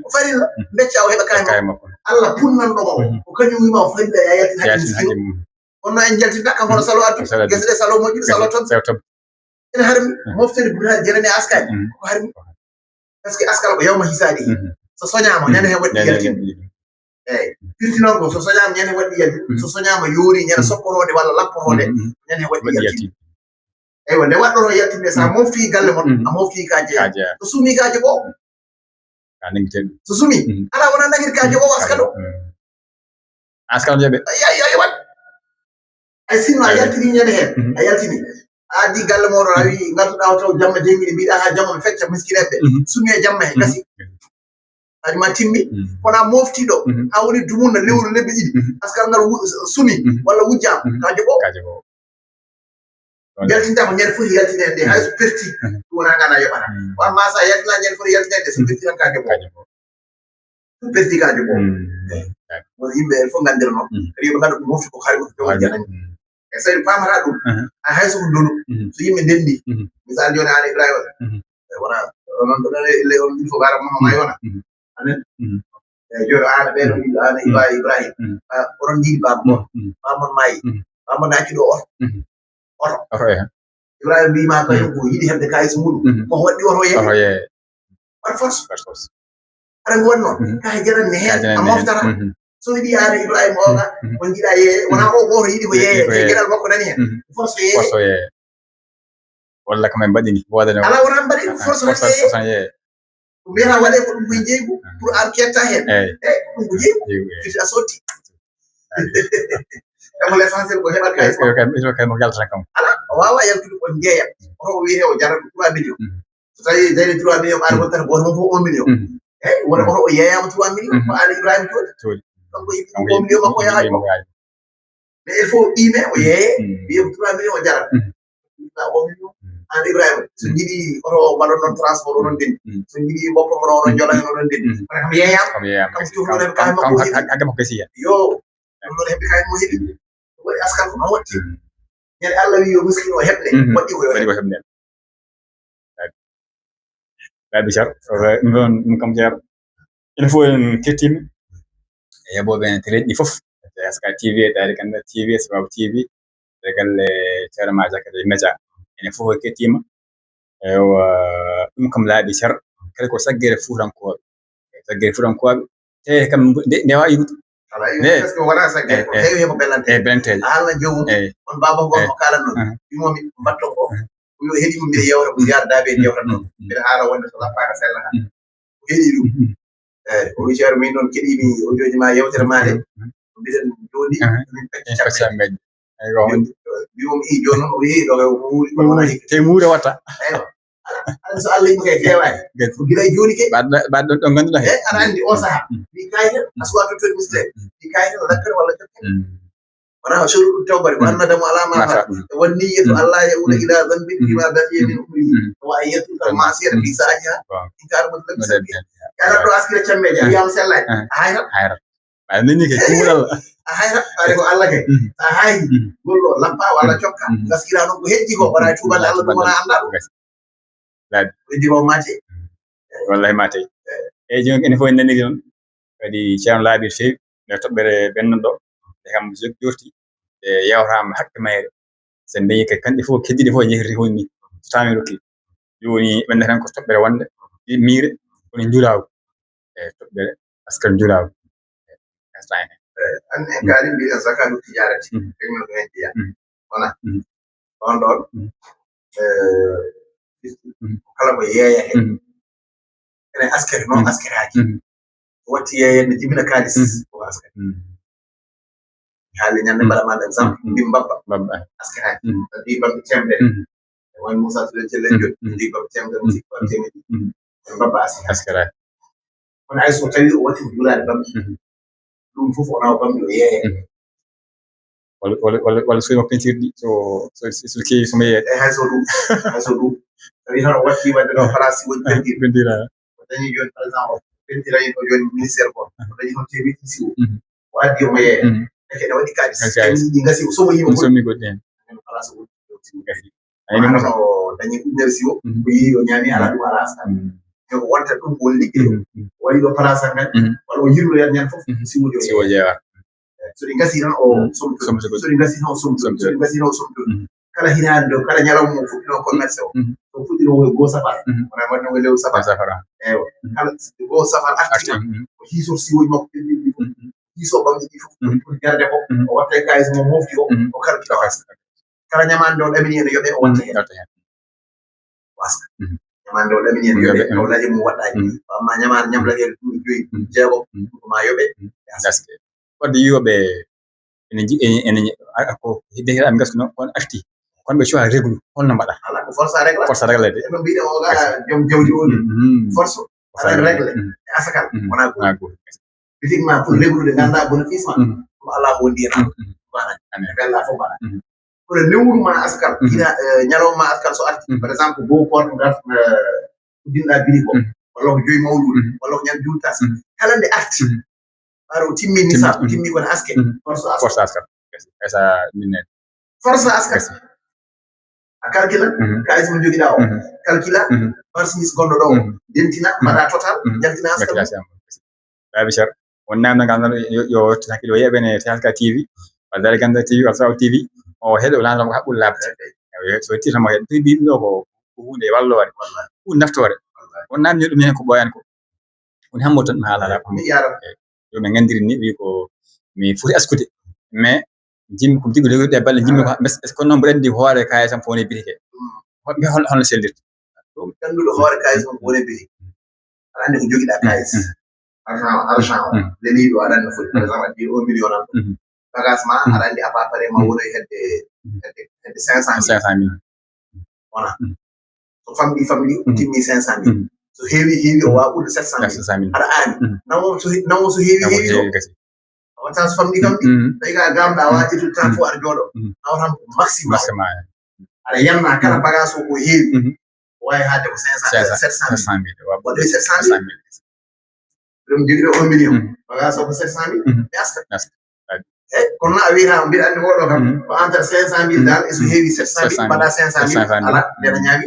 o farilla becca o heɓa kayma Allah punnanɗomo ko kañum wima o farilla ya yaltin haqqe miskino onno en jaltinta kanko hono salo addu guese ɗe salo moƴƴuɗo salo toɓe ene harmi moftede ɓurani jerani askani ko harmi par ce que askal ko yawma hisadi so soñama ñande hen waɗɗi yaltin eyyi firtinon ko so soñama ñande hen waɗɗi yaltin so soñama yoori ñande sopporode walla lapporode ñande hen waɗɗi yaltin eywa nde waɗɗoto yaltinde sa mofti galle mon a mofti ka jeeya so sumi ka jogo so sumi ala wona nagir ka jogo askal jeeɓe ay wat ay sinno a yaltini ñande hen a yaltini a addi galle moɗon a wi gartuɗa o taw jamma jengiɗe mbiɗa ha jamma mi fecca miskineɓe sumi e jamma he gasi ma timmi kono a moftiɗo ha woni dumunna lewru lebbi ɗiɗi askal ngal sumi walla wujjama ka jogo yaltinta ko ñande foti yaltine nde hayso perti ɗum wona ngana yoɓata o amma sa yaltina ñande foti yaltine nde so perti tan ka jogo so perti ka jogo won yimɓe en fof gandira noon kadi yoɓe ganda ɗum mofti ko harmi ko jogo janani e so tawi pamata ɗum a hayso ko ndonu so yimɓe ndendi misal joni an Ibrahima wona onon ɗo elle on il faut gara mama ma yona anen eyi joni an ɓeɗo ɗiɗo an Ibrahima onon jiiɗi baba goto bamon maayi bamon nacciɗo oto Ibrahima mbima kañum ko yiɗi heɓde kayis muɗum ko waɗɗi oto yeehe par force aɗa mi wonno kaye jaranne hen a moftata so yiɗi yaade Ibrahima oga on jiiɗa yeeye wona o goto yiɗi ko yeeye e gueɗal makko nani hen force yeeye walla ko men mbaɗini ala wona mbaɗi force tan yeeye ko mbiyata waɗe ko ɗum koye jeygu pour an ketta hen ɗum ko jeygu fiti a sotti kamo l' essentiel ko heɓat kayis mo jaltata kam ala o wawa yaltude kon jeeya oto o wiyete o jarata 3 millions so tawi jari 3 millions ɓaade wontata goto mum fof 1 million eyyi wona oto o yeeyama 3 millions ko an Ibrahima coodi kanko yiɗi 1 million makko yahaji mais il faut ɓiime o yeeye wiyemo 3 millions o jarata 1 million an Ibrahima so jiiɗi oto mbaɗon noon transport onon ndenni so jiiɗi boppa mono onon jola hen onon ndenni kono kam yeeyama kam cuhnoɗo heɓe kaye makko hagge makko gesiya yo ɗum ɗon heɓde kaye mo heeɓi waɗi askal ko non waɗti ñande Allah wi yo miskino o heɓne waɗɗi ko yo heɓne laabi cer ɗum kam cer ene fof en kettima e heɓoɓe teleji ɗi fof SK TV ɗaari kanda TV Sababu TV galle ceerno ma Zakary Media ene fof o kettima ewa ɗum kam laaɓi cer kala ko saggere fuurankoɓe te kam ndewa yirude parce que wona saggere ko heewi heɓo bellanteje haalna jomum on baba goto mo kalan noon wimomi mbatto ko yo heeɗima mbiɗa yewta ko ziyara daabe en yewtat noon mbiɗa haala wonde so lappaka sella ha ko heeɗi ɗum eyyi o wi ceerno min noon keɗimi audioji ma yewtere ma de mbiɗen joni min peccameji wimomi i joni noon o yeehi ɗo wuuri kono wona hikka te muure watta eywa so Allah yimɓe kay feewaani ko gila e jooni ke baɗɗo ɗo ngannduɗaa e aɗa anndi o sahaa ɗi kayita aswa tottori muslim ɗi kayita lakkere walla jokkere wona suru ɗum tawbare ko annadamu alama wonni yeto Allah yahuda ila dhanbi fima baqiya min umrihi wa an yatruka al-ma'siyata fi sa'iha in kana musliman kala ɗo askira cammeje a wiyama sellani a hayrat aɗa nani kay kumulal a hayrat ɓaade ko Allah kay sa haayi gollo lappa walla cokka gaskira noon ko heddi ko wona tuubande Allah ɗum wona annda ɗum heddi ko mate wallahi mate eyi joni enen fof en naniri noon kadi ceerno laaɓi feewi nde toɓɓere ɓennuɗo ɗo e kam jorti e yewtama haqqe mayre sen dañi kadi kamɓe fof keddiɗe fof jehirti honni so tawmi rokki joni ɓenda tan ko toɓɓere wonde miire woni njulawu e toɓɓere askar njulawu gasta hen an en gaari mbiɗen zakalu tijarati kañum ko hen jeeya wona on ɗon kala ko yeeyete enen askere noon askeraji watti yeeyede jibina kalis ko askere haali ñande mbaɗama ɗo exemple mbi mbabba askeraji ndi bamɓe temedere woni Moussa Touré Thiellen joni ndi bamɓe temedere musidɓe bamɓe temedde mbabba askeraji kono hay so tawi o watti ko julaade bamɓe ɗum fof wona bamɗe o yeeye walla soyma pentirɗi so keewi somo yeeyede eyi hay so ɗum tawi tan o watti wadde ɗo place woni pentira o dañi joni par exemple o pentirayi ɗo joni ministére ko o dañi toon temedde siwo o addi omo yeeya eke ne waɗi kalis ɗi gasi somo yima somi goɗɗi hen place woni gasi ayno o dañi nder siwo ko yeeyi o ñaami ala ɗum ala askan te ko wonta ɗum ko woni ligguey o waɗi ɗo place ngan walla o yirloyat ñan fof siwoji siwo jeewa so ɗi gasi tan o somto so ɗi gasi tan o somto so ɗi gasi tan o somto kala hinaande ɗo kala ñalawma mo fuɗɗino commerce o so fuɗɗino goo safar wona waɗnogo lew safar eywa kala goo safar artina o hiisor siwoji makko ɗiɗi fof hiiso ɓamɗi ɗi fof pour garde ko o watta e kayis mo mofti o o kalkita kala ñamande o ɗamini ene yoɓe o watta hen waska ñamande o ɗamini ene yoɓe o laƴi mum waɗɗaji amma ñamande ñamlateɗe duuɓi joyi jeegom ma yoɓe gaske wadde yiwoɓe ene ko dehiɗaɓe gaskino kono arti kono ɓe cuwa réglu holno mbaɗa ala ko force a régla force a réglade no mbiɗen o ga joom jawdi woni force aɗa régle e asakal wona goto typiquement pour réglude ganda bénéfice ma ɗum ala ko wondi hen ane bella fof mbaɗa kono lewru ma askal ina ñalawma askal so arti par exemple goo korɗo gat uddinɗa biri ko walla ko joyi mawlude walla ko ñande jultas kala nde arti ɓaɗo o timmi nisab timmi kono aske force askal esa minne force askal a calcula kalis mo joguiɗa o calcula marchandise gonɗo ɗo o dentina mbaɗa total jaltina askal babi cher on namna ngal yo hakkille o yeɓene THK TV walla Ganda TV walla Saw TV o heɗo lanɗo ko haɓɓude labde so tirtamo heɗ mbiɗo ɗo ko hunde wallore hunde naftore on namni ɗum hen ko ɓoyani ko woni hammo tan mi haala ala yo min gandiri ni wi ko mi foti askude mais jimmi ko tiggo legoɗe balle jimmi ko est ce que noon mboɗo andi hoore kayisam ko woni birike hoɓe holno sellirta ɗum ganduɗo hoore kayis on ko woni birike aɗa andi ko joguiɗa kayis argent o leliɗo aɗa andi no foti par exemple aɗa 1 million an bagage ma aɗa andi à peu près ma wonoy hedde 500 000 wona so famɗi timmi 500 000 so heewi o wawa ɓurde 700 000 aɗa aani nawo so heewi o watta so famɗi tawi ka gamɗa wawa ƴettude temps fof aɗa jooɗo nawatan maximum aɗa yanna kala bagage o ko heewi o wawi hadde ko 700 000 waɗoy 700 000 ɗum joguiɗo 1 million bagage o ko 700 000 ɓe aska eyi kono a wiyata mbiɗa andi oɗo kam ko entre 500 000 dal e so heewi 700 000 mbaɗa 500 000 ala ndeɗa ñaami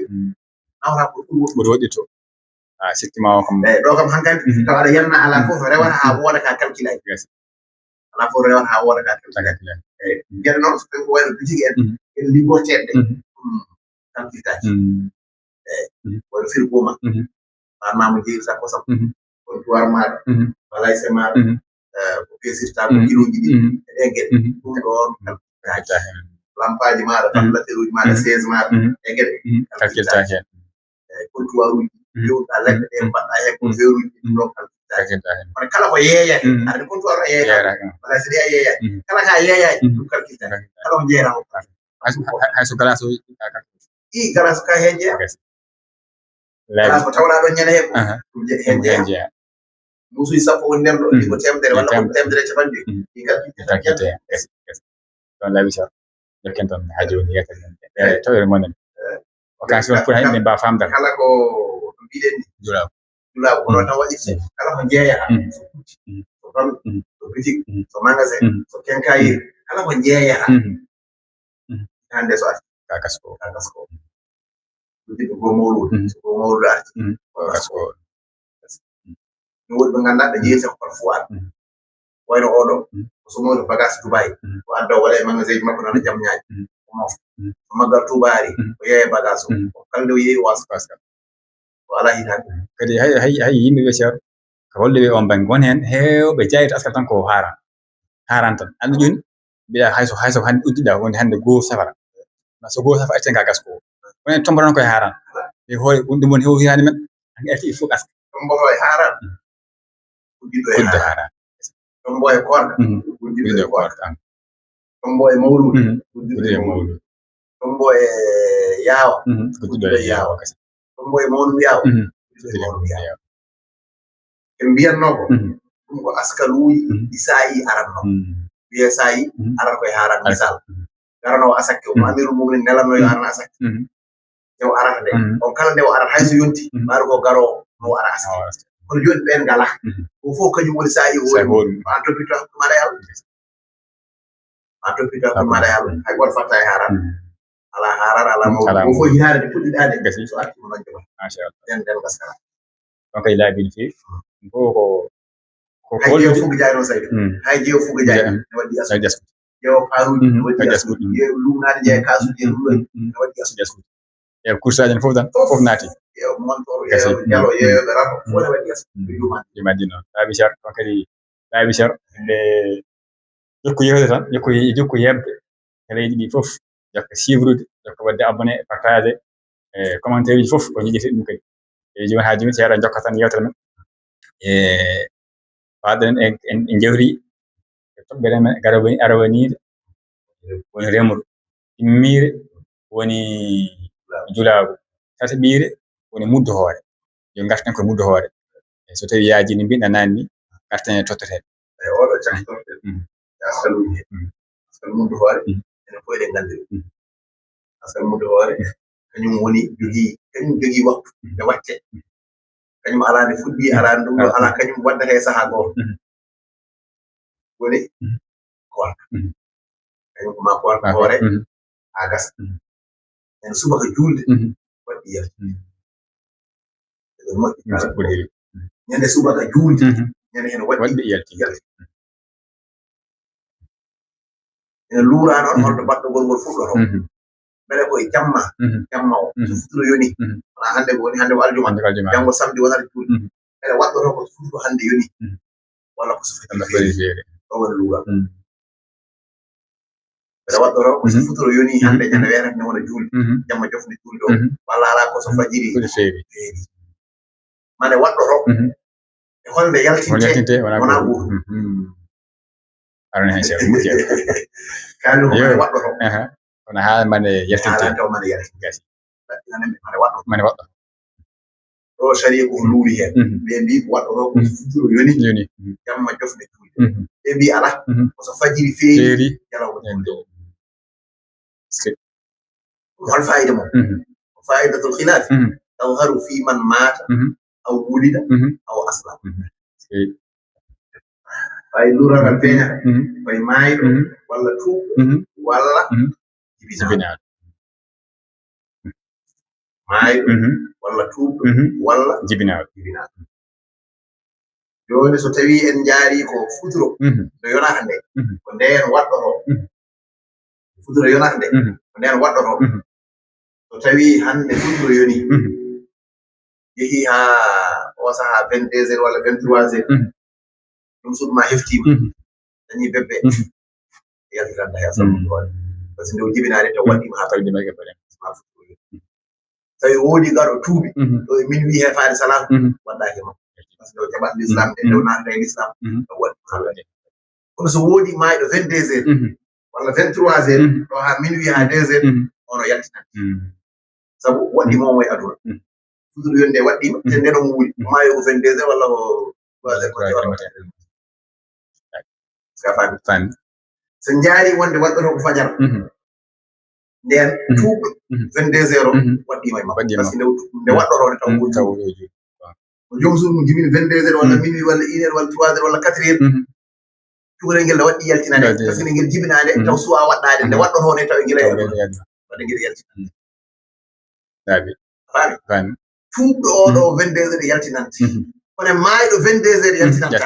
nawata ko ɓuri woɗɗi to sikkima o kam eyi ɗo kam hankkadi taw aɗa yanna ala fof rewata ha wooda ka calcule aji ala fof rewata ha wooda ka calcule eyi gueɗe noon so tawi ko wayno boutique en ene liggorteɗe ɗe calcule taji eyi wono frigo ma mamo jeeyirta kosam won tuwar maɗa walayse maɗa ko pesirta ko kiloji ɗi e ɗe gueɗe ɗum ɗon calcule lampaji maɗa ventilateur uji maɗa siège maɗa e gueɗe calcule taji eyi comptoir uji yewɗa leɗɗe ɗe mbaɗɗa hen ko feruji ɗum ɗon calcule taji kono kala ko yeeyani aɗa comptoir a yeeyata walayse ɗi a yeeyani kala ka yeeyani ɗum calcule taji kala ko jeeyata o hayso glace o i glace ka hen jeeya ala ko tawla do nyane hebo hen jeya musuy sappo won nemdo ko temdere wala ko temdere ci bandi diga takkete don labi sa jokken ton hajo ni yata to e monen occasion pour haybe ba famdal kala ko biden jula ko tan wadi kala ko jeya so fam so bitik so magasin so kenkayi kala ko jeya hande so kakasko ko mawlud ko mawlud kakasko no wonɓe ganduɗa ɓe jeeyata ko parfois wayno oɗo ko somodo bagage Dubai ko adda wala e magasin makko nana jamñaji ko mofta so maggal tubari ko yeeye bagage o kalde o yeeyi waska ko ala hitande kadi hay yimɓe ɓe ceer ko holde ɓe on banggue won hen hewɓe jayita askal tan ko haran tan andi joni mbiya hayso hande uddiɗa wonde hande goo safara so goo safara accenga gasko wonen tomboran koye haran e hoore ɗum woni hew hirani men hanki arti il faut gaska tomboto e haran uddiɗo e haran tombo e korka uddiɗo e korka tombo e mawlud uddiɗo e mawlud tombo e yaawa uddiɗo e yaawa tombo e mawlud yaawa uddiɗo e mawlud yaawa en mbiyatno ko ɗum ko askaluji ɗi saayi aranno wiye saayi aran koye haran misal garanowo asakke o amirul muminin nelanno yo aran asakke ndewo arata nde on kala ndewo arata hayso yonti maaro ko garowo no ara asakke kono joni ɓen ngala ko fof kañum woni saayi hoori an toppito hakkude maɗa yalla an toppito hakkude maɗa yalla hay goto fatta e haran ala haran ala mawɗo ko fof hitande nde puɗɗiɗade so artima noon joɓa machallah nden gaskara donc kay laabi no fewi ko hay jeewo fuga jaay noon saydi hay jeewo fuga jaay ne waɗi asku jeewo paaruji ne waɗi asku jeewo lumnade jeeya kasuji e luloji ne waɗi asku e coursaji en fof tan fof naati yeewo montoro yeewo jalo yeeyoɓe rato fof ne waɗi asku yumadi noon laabi cer donc kadi laabi cer ɓe jokku yewde tan jokku yebde e leydi ɗi fof jokka suivrude jokka wadde abonné partage e commentaire uji fof ko jiɗete ɗum kadi e joni ha joni ceera jokka tan yewtere men e faɗen en jewri e toɓɓere men arawanide woni remru timmire woni julaagu tataɓire woni muddo hoore yo garten ko muddo hoore so tawi yaaji ni mbiɗa nani ni garten e tottete e oɗo caktorte askaluji askal muddo hoore enen fof eɗen gandi askal muddo hoore kañum woni jogii waktu nde watte kañum ala nde fuɗɗi ala ɗum ɗo ala kañum waddata e saaha goto woni korka kañum ko ma korka hoore ha gasa en subaka julde waɗɗi yalti moƴƴi ñande subaka julde ñande hen waɗɗi yalti ene luura noon holto baɗɗogol ngol fuɗɗoto beele koye jamma o so futuro yoni wona hande ko woni hande ko aljuma janngo samedi wonata julde beele waɗɗoto ko futuro hande yoni walla ko so fati feere ɗo woni luura beele waɗɗoto ko so futuro yoni hande ñande weerata ne wona julde jamma jofde julde o walla ala ko so fajiri feeri mane waɗɗoto e holde yaltinte wona ɓuuɗo arana hen seeɗa moƴƴere kaali ko mane waɗɗoto kono ha mane yaltinte taw mane yaltinte gasi mane waɗɗoto ɗo sariya ko luuri hen ɓe mbi waɗɗoto ko futuro yoni jamma jofde julde ɓe mbi ala koso fajiri feeri jalawma julde hol fayida mo faidatul khilafi tawharu fi man mata aw wulida aw aslam fay luuragal feeñata koye maayiɗo walla tuuɓɗo walla jibinaɗo maayiɗo walla tuuɓɗo walla jibinaɗo joni so tawi en jaari ko futuro no yonata nde ko nden waɗɗoto futuro yonata nde ko nden waɗɗoto so tawi hande futuro yoni yeehi ha o saha 22 heures walla 23 heures ɗum suuduma heftima dañi bebbe yaltiranta he sabu ɗon par ce que nde jibinaade taw waɗɗima ha tawdima e balen tawi woodi gaɗo tuubi ɗo e min wi he faade salam waɗɗaki makko par ce que o jaɓat l'islam de ndew naata e l'islam taw waɗɗima ha waɗe kono so woodi maayiɗo 22 heures walla 23 heures ɗo ha min wi ha 2 heures ono yaltinante sabu waɗɗimo o e aduna fuɗɗude yonde waɗɗima te nde ɗon wuuli maayo ko 22 heures walla ko 3 heures fami so jaari wonde waɗɗoto ko fajar nden tuuɓɗo 22 heures waɗɗima e makko par ce que nde waɗɗotode taw wuuli ko joom suudu mum jibini 22 heures walla minuit walla 1 heure walla 3 heures walla 4 heures cukalel ngel ne waɗɗi yaltinade par ce que ngel jibinade taw suwa waɗɗade nde waɗɗoto ne taw ngila waɗa ngel yaltinade faami tuuɓɗo oɗo 22 heures yaltinante kono maayɗo 22 heures yaltinanta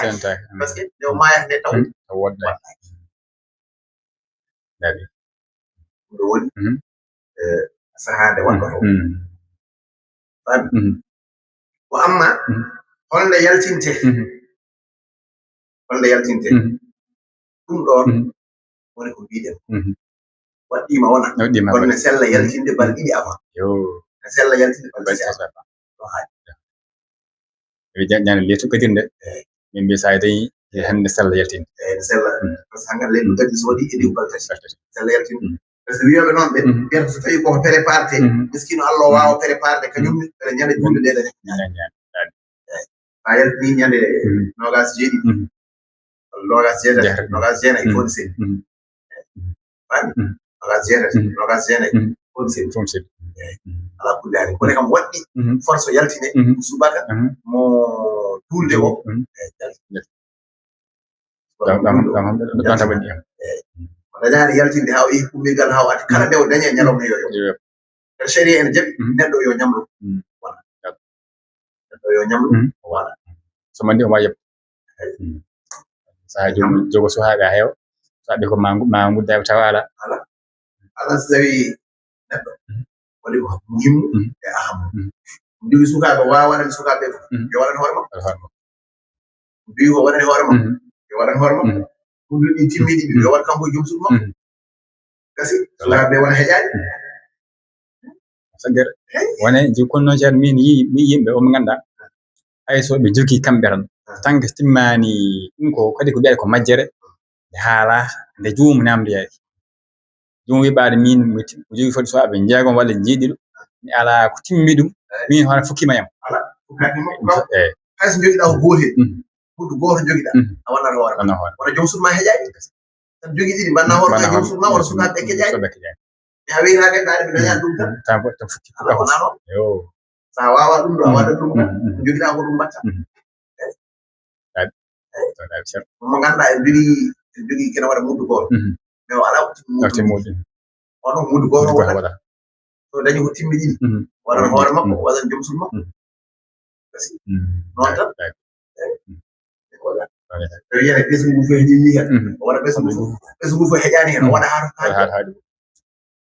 par ce que nde o maayata nde taw waɗɗaki ɗum woni sahade waɗɗoto faami ko amma holnde yaltinte ɗum ɗon woni ko mbiɗen waɗɗima wona kono ne sella yaltinde balɗe ɗiɗi avant ne sella yaltinde balɗe ɗiɗi avant ɗo haaɗi ɓe jaññani le tukadirnde min mbi sa tawi hande sella yaltinde ne sella par ce que hankkadi leydi gadi so waɗi idi ko balɗe tati sella yaltinde par ce que wiyoɓe noon ɓe mbiyata so tawi koko préparé miskino Allah o wawa préparé kañum ɓeɗa ñande julde nde ɗe ha yaltini ñande nogas jeeɗiɗi nogas jeetati nogas jeenayi fof ne selli faami nogas jeetati nogas jeenayi fof ne selli ala kulli hali kone kam waɗɗi force o yaltine subaka mo tulde o o dañani yaltinde ha o yehi kumbirgal ha o ati kala nde o dañi e ñalawma yoyo kadi série ene jaɓi neɗɗo yo ñamlo wona neɗɗo yo ñamlo wona so mandi o ma yeb sa jom jogo suhaaɓe a heewa so aɓe ko ma guddaɓe tawa ala so tawi neɗɗo waɗi ko muhimmu e ahamu mbiwi sukaɓe wawa waɗande sukaɓe fof yo waɗan hoore makko mbiwi ko waɗani hoore makko yo waɗan hoore makko ɗum ɗi timmiɗi yo waɗ kanko joom suudu makko gasi sukaɓe wona heƴaɗi sagere wone jikkonno ceerno min mi yimɓe omo ganduɗa hayso ɓe jogui kamɓe tan tanke timmani ɗum ko kadi ko ɓiyata ko majjere nde haala nde juumu namdoyaki jomum wiɓade min mo jogui foti sukaɓe jeegom walla jeeɗiɗo mi ala ko timmi ɗum min hono fukkima yam hayso joguiɗa ko gotel ɓuɗɗo goto joguiɗa a wannata hoore wona joom suudu ma heƴaɗi tan jogui ɗiɗi mbanna hoore ma joom suudu ma wona sukaɓe keƴaɗi mi a wiyata ɓeɗaɗe mi dañani ɗum tan fukki wona noon sa wawa ɗum ɗo a waɗat ɗum ko joguiɗa ko ɗum mbatta mo ganduɗa en jogui kene waɗa muddu goto mais o ala ko timmi ono muddu goto waɗa so dañi ko timmi ɗiɗi waɗan hoore makko waɗan joom suudu makko gasi noon tan so wiyete ɓesgu ngu fof heeƴi hen o waɗa ɓesgu ngu fof heƴani hen o waɗa haɗo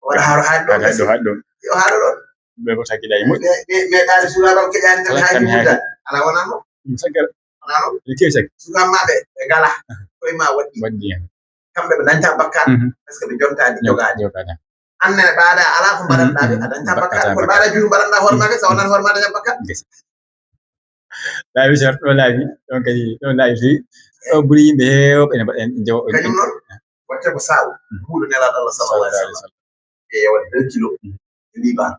waɗa haaro haaɗi ɗo yo haɗo ɗon ɓe ko sakkiɗa e moƴƴi meɗaade sukaɓam keƴani tan haaji mudda ala wona noon sagere wona noon kewi sakki sukaɓemaɓe ɓe ngala koye ma waɗɗi hen kamɓe ɓe dañta bakkat par ce que ɓe jontani jogade annene ɓaada ala ko mbaɗanɗaɓe a dañta bakkat kono ɓaada juuɗe mbaɗanɗa hoore ma kadi sa wonani hoore ma daña bakkat laabi cer ɗo laabi ɗon kadi ɗon laabi fewi ɗo ɓuuri yimɓe hewɓe ene mbaɗa jawo kañum noon watte ko sawu huuɗo nelaɗo Allah sallallahu alaihi wasallam e yewde 2 kilos e libar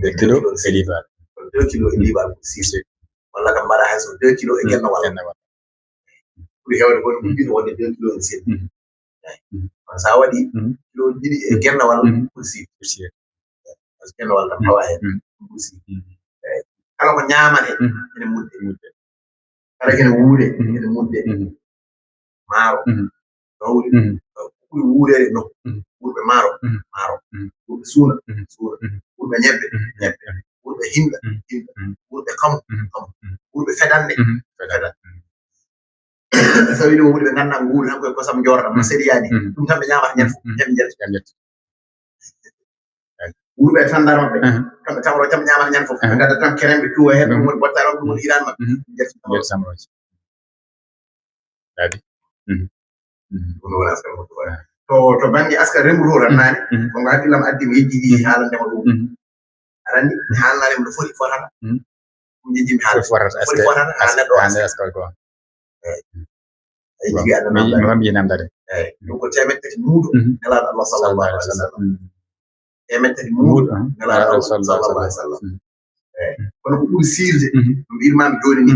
2 kilos e libar 2 kilos e libar ko 6 walla kam mbaɗa hay so 2 kilos e genno walla ɓuri hewde kono ɗuɗɗiɗo wonde 2 kilos e seeɗi kono sa waɗi kilo ɗiɗi e genno walla kursi par ce que genno walla tan fawa hen kursi kala ko ñamane ene mudde kala kene wuure ene mudde maaro gawri ɓuri wuurede nokku ɓurɓe maaro ɓurɓe suuna ɓurɓe ñebbe ɓurɓe hinɗa ɓurɓe kamu ɓurɓe fedande so tawi ɗum wuuri ɓe ngannda nguuri tan koye kosam jorɗam no seɗiyani ɗum tan ɓe ñamata ñande fof heɓe jalti ɓurɓe tandarma ɓe kamɓe tamro tan ɓe ñamata ñande fof ɓe gadda tan kerem ɓe tuwa hen ɗum woni bottare ɗum woni iran maɓɓe jalti samroji ɗum woni askar to banggue askar remru tan nane kongo hakkillam addi mi yejjiɗi haalandema ɗum arandi mi haalnanema no foti fotata ɗum jejjimi foti fotata ha neɗɗo askar ko jigi aɗa namdade ɗum ko temettati muudo nelaɗo Allah sallallahu alaihi wa sallam emettani muuɗo ngalaaɗo sallallahu alaihi wasallam kono ko ɓuri siirde no mbirmami jooni ni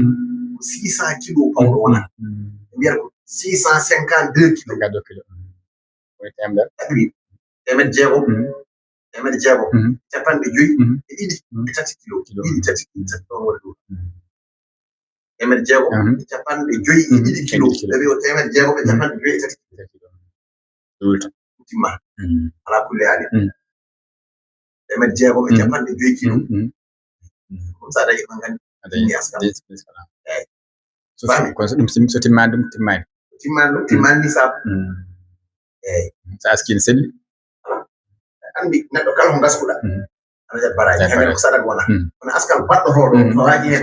ko 600 kilos pawɗo wona ɓe mbiyata ko 652 kilos temeɗɗe jeegom capanɗe joyi e ɗiɗi e tati kilos ɗiɗi tati ɗon woni ɗum temeɗɗe jeegom e capanɗe joyi e ɗiɗi kilos ɓe wi o temeɗɗe jeegom e capanɗe joyi e tati timma ala kulli haali temeɗɗe jeegom e capanɗe joyi kilos ɗum sa dañi ɗon gandi askal eyi kono so timmani ɗum timmani ni saabu eyi so askine selli andi neɗɗo kala ko gaskuɗa aɗa jaɓ baraji hemene ko saɗat wona kono askal baɗɗotoɗo fawaji hen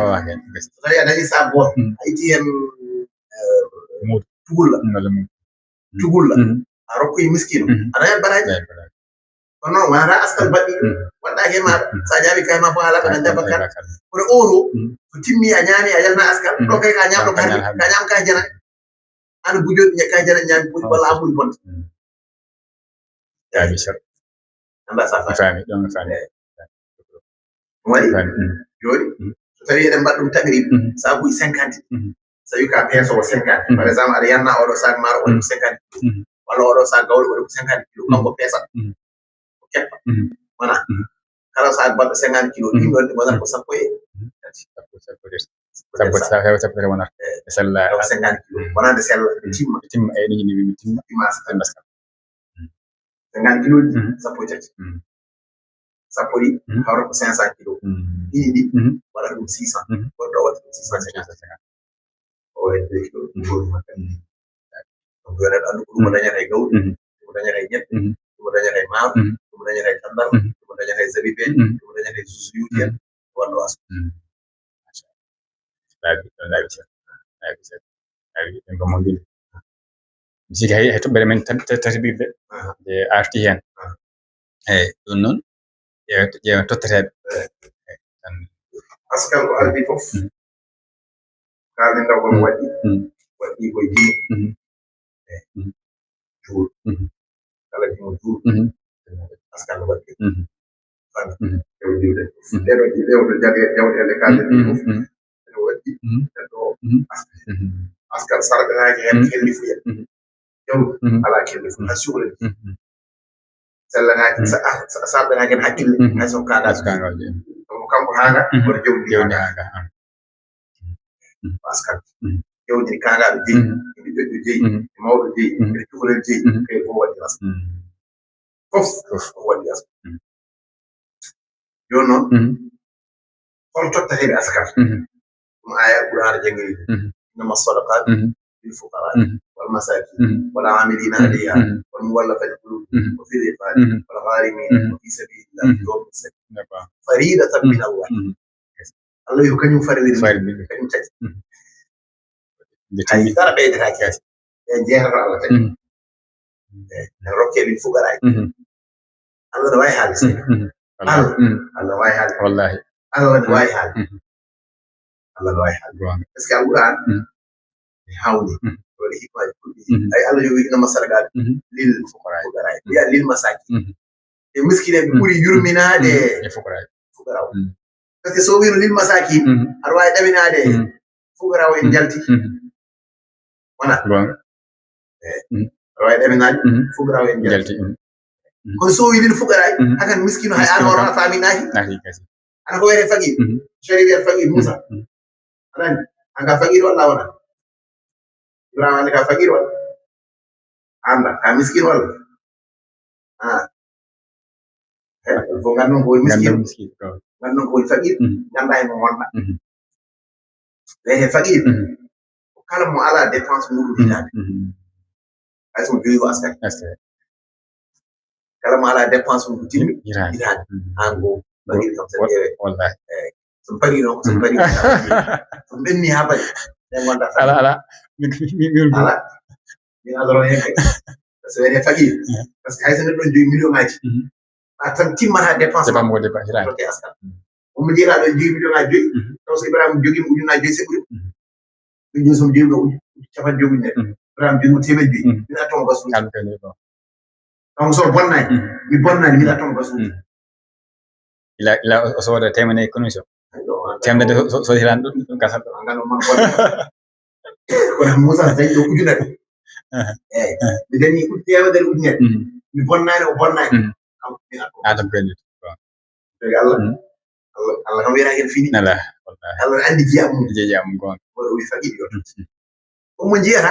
so tawi a dañi saabu goto a itti hen tugulla a rokkoyi miskino aɗa jaɓ baraji kono noon wonata askal baɗɗi waɗɗaki e maɗa sa ñaami kay ma fo haala ɓeɗa jaɓa kala kono oto so timmi a ñaami a yalna askal ɗo kay ka ñamɗo ka ñam kay janane ana bujoɗi kay janane ñaami ɓuri walla a ɓuri bonde anda sa fami ɗon fami waɗi joni so tawi eɗen mbaɗa ɗum tagri sabuji 50 so tawi ka peesowo 50 par exemple aɗa yanna oɗo sac maaro waɗi ko 50 walla oɗo sac gawri waɗi ko 50 kilos kanko peesat ko keppa wona kala sac baɗɗo 50 kilos ɗin ɗon ɗi wonata ko sappo e sappo wonata e sella 50 kilos wonande sella timma e ɗiɗi timma 50 kilos sappo e tati sappo ɗi hawra ko 500 kilos ɗiɗi ɗi waɗata ɗum 600 goɗɗo waɗata ɗum 650 o waɗi 2 kilos ɗum makka donc yo neɗɗo anndu ko ɗum o dañata e gawri ɗum o dañata e ñebbe ɗum o dañata e maaro ɗum o dañata e tandarma ɗum o dañata e zabibeji ɗum o dañata e susuyuji en wonɗo asko laabi ɗen gomodiri sigi hay toɓɓere men tasbirde nde arti hen eyi ɗum noon ƴeewen totteteɓe askal ko ardi fof kalden taw kon waɗi koye jimo juur kala jimo juur askal waɗi fami ƴewdiwde ɗeɗo jawɗele kalden ɗi fof ene waɗi neɗɗo askal sarɗanaki hen kelli fuya jawdi ala kelli fu ha suhla sellanaki sarɗanaki hen hakkille hay son kaɗaji donc kanko hanga woto jawdi hanga askal jawdi kangaɓe jeeyi ɓe ƴoƴƴo jeeyi e mawɗo jeeyi ɓe cukalel jeeyi kay fof waɗi askal fof waɗi askal joni noon hol tottateɓe askal ɗum aya qur'ana jangiri innama sadaqat lil fuqara wal masakin wal amilina alayha wal muwallafati qulubuhum wa fi riqabi wal gharimin wa fi sabilillahi wa ibn sabil faridatan min Allah Allah yo kañum farwiri kañum tati hay dara ɓeydetake e jeetato Allah tagi en rokke lil fuqara Allah ne wawi haalde Allah wawi haalde wallahi Allah ne wawi haalde Allah ne wawi haalde par ce que alquran e hawni waɗi hikmaji goɗɗi ay Allah yo wi innama sadaqat lil fuqara wiya lil masakin e miskineɓe ɓuuri yurminade e fuqara par ce que so wino lil masakin aɗa wawi ɗaminade fuqara o en jalti wona aɗa wawi ɗaminade fuqara o en jalti kono so wi lil fuqara hakan miskino hay an hoorema faminaki ana ko wiyete faqir chéri wiyata faqir Moussa anani anga faqir walla wona Ibrahima andi ka faqir walla anda ka miskin walla fo gandon ko woni miskin gandon ko woni faqir ganda e mo wonɗa wiyete faqir ko kala mo ala dépense muɗum hitande hay somo joyi ko askari kala mo ala dépense mum ko timmi hitande an go faqir kam sen ƴeewe wallahi so pari noon so pari so ɓenni ha pari ɗen gonta ala ala min adoro hen kay so wiyete faqir par ce que hay so neɗɗo joyi million ngaji a tan timmata dépense toke askal omo jeeɗaɗo e joyi million ngaji joyi taw so Ibrahima joguima ujunnaji joyi seɓɓuɗi ɗum joni somo joguima capanɗe joyi ujunere Ibrahima joguimo temeɗe joyi min attomo gasɗum donc so bonnani mi bonnani mi latton ko suudu ila o soda temane commission temnede so hiran ɗum gasat ɗo ngano man kono Moussa dañi ɗo ujunere mi dañi temedere ujunere mi bonnani o bonnani adam bendi Allah kam wiyata hen fini nala wallahi Allah andi jiyamum gon o wi faqid yo mo jiyata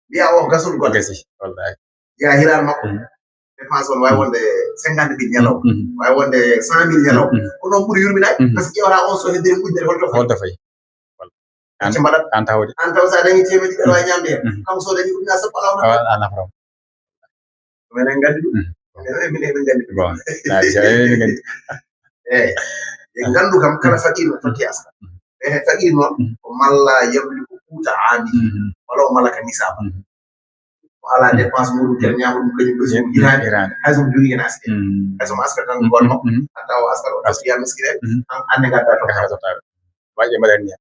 biya o gasul gon gasi wallahi ya hiran makko dépense on way wonde 50 000 ñalaw way wonde 100 000 ñalaw ko non ɓuri yurminay par ce que ƴewata on so hedde ujunere holto fay ci mbaɗat an taw sa dañi temedde ɗeɗo e ñamde hen kanko so dañi ujunere sappo ala nafram minen gandi ɗum minen eɓe gandi bon eɓe gandi e gandu kam kala faqir no foti aska e faqir noon ko malla yamli ko kuuta aami wala o mala ka nisaba o ala dépense muɗum ken ñama ɗum kañum ɗo somo hirani hay somo jogui hen aske hay somo aska tan gonno a tawa askal o taskiya miskine an anne gadda to waƴe mbaɗen ni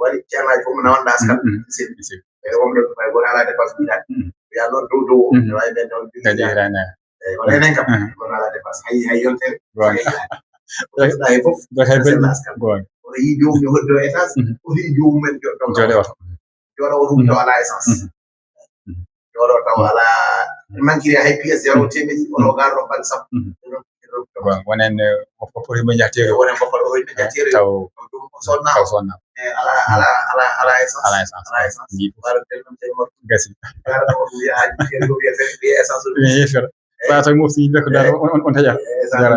waɗi ceernaji fof mo nawanɗa askal seɗɗi e womɗo fay goto ala dépense ɓiɗaɗi wiya noon dow dow o ne wawi ɓen taw kadi hirani eyi wala enen kam gono ala dépense hay yontere ɗa e fof askal oto yi jomum ne hoddo étage oto yi jomumen jooɗe oto jooɗo oto taw ala essence jooɗo taw ala manquiri hay pièce zéro temeddi oto garɗo balɗe sappo wonen foppori mo jahtere wonen foppori mo jahtere taw ɗum ko sonna ala essence wala telnum tay mo gasi gara o wiya haji kero wiya fe wiya essence mi yefere sa taw mo fi ko dara on taja dara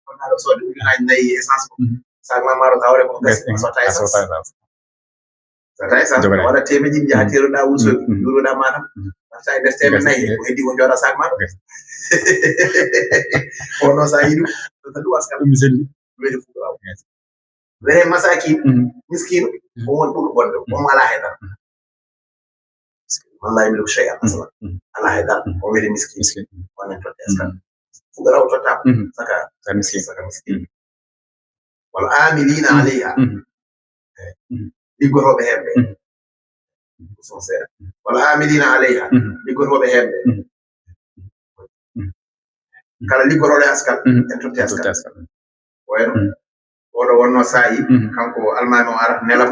on ara so de ujunaji nayi essence ko sa mamaro tawre ko gasi sota essence sota essence wala temeddi jaha teruɗa wulso juruɗa matam sa e nder temen nayi ko heddi ko jooɗa sak maɗa ono sa yiɗum so ɗum askal ɗum selli weli fukaraw wene masakin miskino o won ɓuuri bonde omo ala haydara wallahi yimɓe ko chey asala ala haydara o weli miskin onen totte askal fukaraw tottama saka miskin wal amilina alayha liggotoɓe hemɓe son seeɗa wal amilina alayha liggotoɓe hemɓe kala liggoroɗo askal en totti askal wayno oɗo wonno sayi kanko almami o arata nelam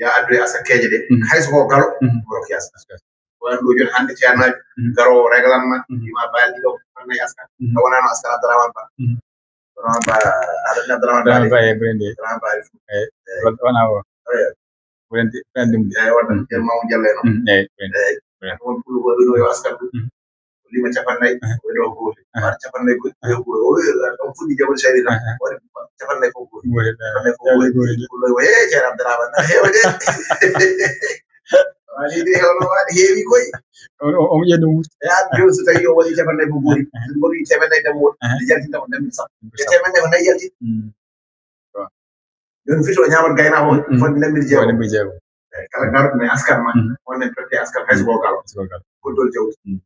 ya addu e asakkeje ɗe hayso ko galo roki askal wayno ɗo joni hande ceernaji garowo réglement ima balɗi ɗo fannayi askal a wonano askal abdourahmane ba abdourahmane ba e brende wona o brende brende eyi wonno jen mawo jalla en o eyi won pullo goɗo yo askal ɗum lima capannayyi oɗo gooti waɗa capannayyi gooti on fuɗɗi jabol sari tan waɗi capannayyi fof gooti capannayyi fof gooti pullo o he ceerno abdourahmane a heewa de waɗi de hewno waɗi heewi koye omo ƴeeɗi ɗum e an joni so tawi o waɗi capannayyi fof gooti so mbaɗi temednayi dammuɗo nde jaltinta ko ndemmi sappo e temednayi ko nayi yalti joni fiti o ñamat gaynako o fodde ndemmiri jeego kala garoɗo ne askal ma onnen totte askal hayso ko galo goddol jawdi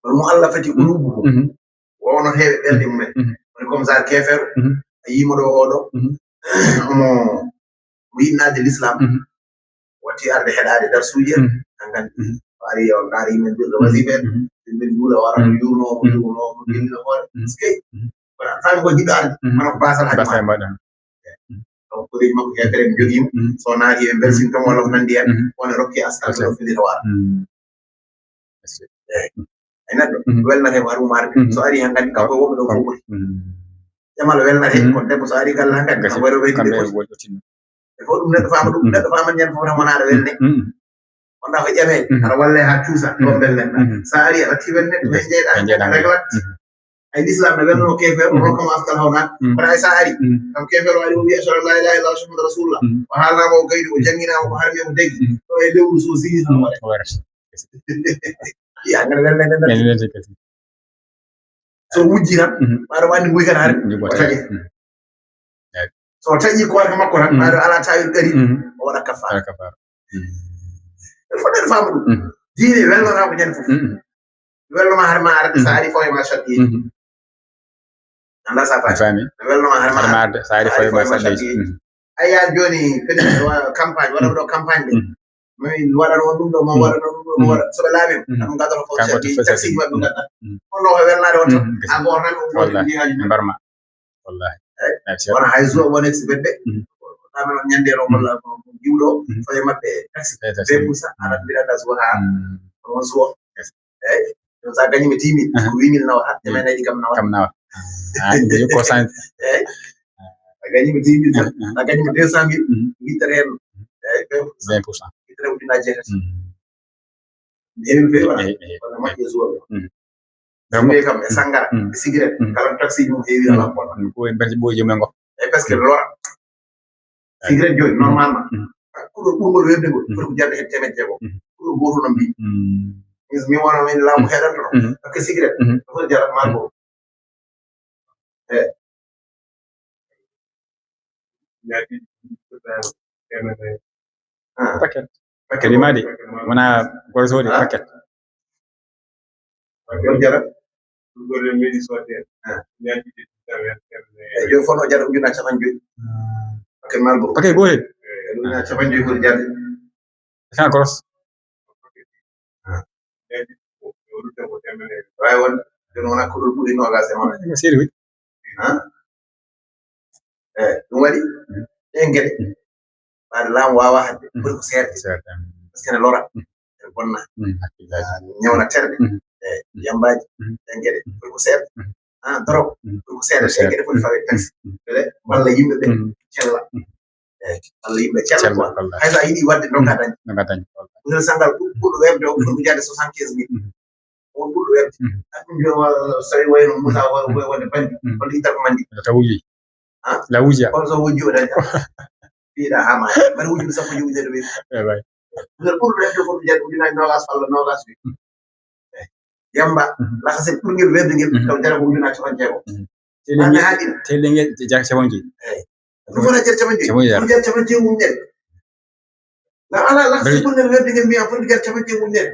kono mo Allah fati ulubuhu wowno heeɓe ɓerde mumen woni commissaire kefero a yimo ɗo oɗo omo yiɗnade l'islam watti arde heɗade darsuji en gandi ari o gaari yimɓe ɓurɗo wasiɓe yimɓe juula wara yurnomo jellino hoore skey wala fami ko jiɗɗo arde mana ko basal haji ma donc koreji makko kefere mi jogimo so naati ɓe belsintomo walla ko nandi hen wona rokki askal ɗo fillita wara ay neɗɗo welnate ko harumaade so ari han kadi kanko wonɓe ɗo fof ɓuri jamala welnate kono debbo so ari galle han kadi kanko waɗo weydi e fof ɗum neɗɗo faama ɗum neɗɗo faama ñande fof tan wona aɗa welne wonɗa ko ƴameede aɗa walle ha cuusa ɗon belnenɗa sa ari aɗa tii welne ɗum hen jeyɗa réglat ay l'islam ne welno kefeero o rokkamo askal hawnaade kono ay sa ari kam kefeero ari o wiya ashhadu an la ilaha illallah muhammadu rasulullah o haalnama o gaydi o jangginama ko harmi o deggi ɗo e lewru so sigi tan waɗe ya ngara welne so wujji tan aɗa wandi wuy kata hare o taƴe so taƴi ko warka makko tan aɗa ala tawil ɗari o waɗa kafara foɗɗen faama ɗum diine welnota ko ñande fof welnoma harma arde sa ari fawe ma chaddiyeji anda sa fami welnoma harma arde sa ari fawe ma chaddiyeji aya joni campagne waɗa ɗo campagne ɗe min waɗano on ɗum ɗo mo waɗano ɗum ɗo mo waɗa soɓe laamima ɗum gadoro fof taxi maɓɓe gadda on ɗo ko welnade on tan ha goto tan ɗum goto jihaji barma wallahi wona hay so woni si bedde tamen on ñande ɗo walla jiwɗo faye maɓɓe taxi 20% aɗa mbiɗa so ha on suwo eyyi ɗum sa gañimi 10 000 ko 8 000 nawata temeneji kam nawata ɗum ko san eyyi a gañimi 10 000 tan a gañimi 200 000 guitere hen 20% guitere ujunaji jeetati heewi feewi wona moƴƴi e suwoɓe ɗum kam e sangara e cigarette kala taxi mum heewi ala bona ko en berti boje men go eyyi parce que lora cigarette joni normalement kuɗo ɓurgol webde ngol foti ko jarde hen temed jeegom kuɗo goto no mbi mi wona min laamu heɗanto ɗo par ce que cigarette foti jarat ma go paquet kalimadi wona gorsode paquet joni jarat joni fof no jara ujunnaji capan joyyi paquet malbo paquet gotel ujunnaji capan joyyi foti jarde sa gros wawi wonde joni wona koɗol ɓuuri nogas e ma seri wi ɗum waɗi ɗen gueɗe ɓaade laamu wawa hadde foti ko serde par ce que ne lora ene bonna ñawna terɗe e yambaji ɗen gueɗe foti ko serde dorog foti ko seeɗa ɗen gueɗe foti fawe taxi ele walla yimɓeɓe cella eyyi walla yimɓe cella quoi hay sa yiiɗi wadde donka dañ ɓurel sangal ɓurɗo webde o foti ko jarde 75 000 on ɓurɗo webde ɗum joni so tawi wayno moussa wonde bandi walla itta ko mandi taw wuji la wuji on so wujji o dañta fiiɗa ha ma mbaɗa wujjude sappo e wujede weyi ɓurel ɓurɗo webde foti jarde ujunaji nogas walla nogas weyi yamba lakase ɓurgel webde ngel taw jara ko ujunaji capan jeegom ane haɗina tele ngel jak capan joyyi eyyi ɗum fota jar capan joyyi ɗum jar capan jeegom ñande ala lakase ɓurgel webde ngel mbiya foti jar capan jeegom ñande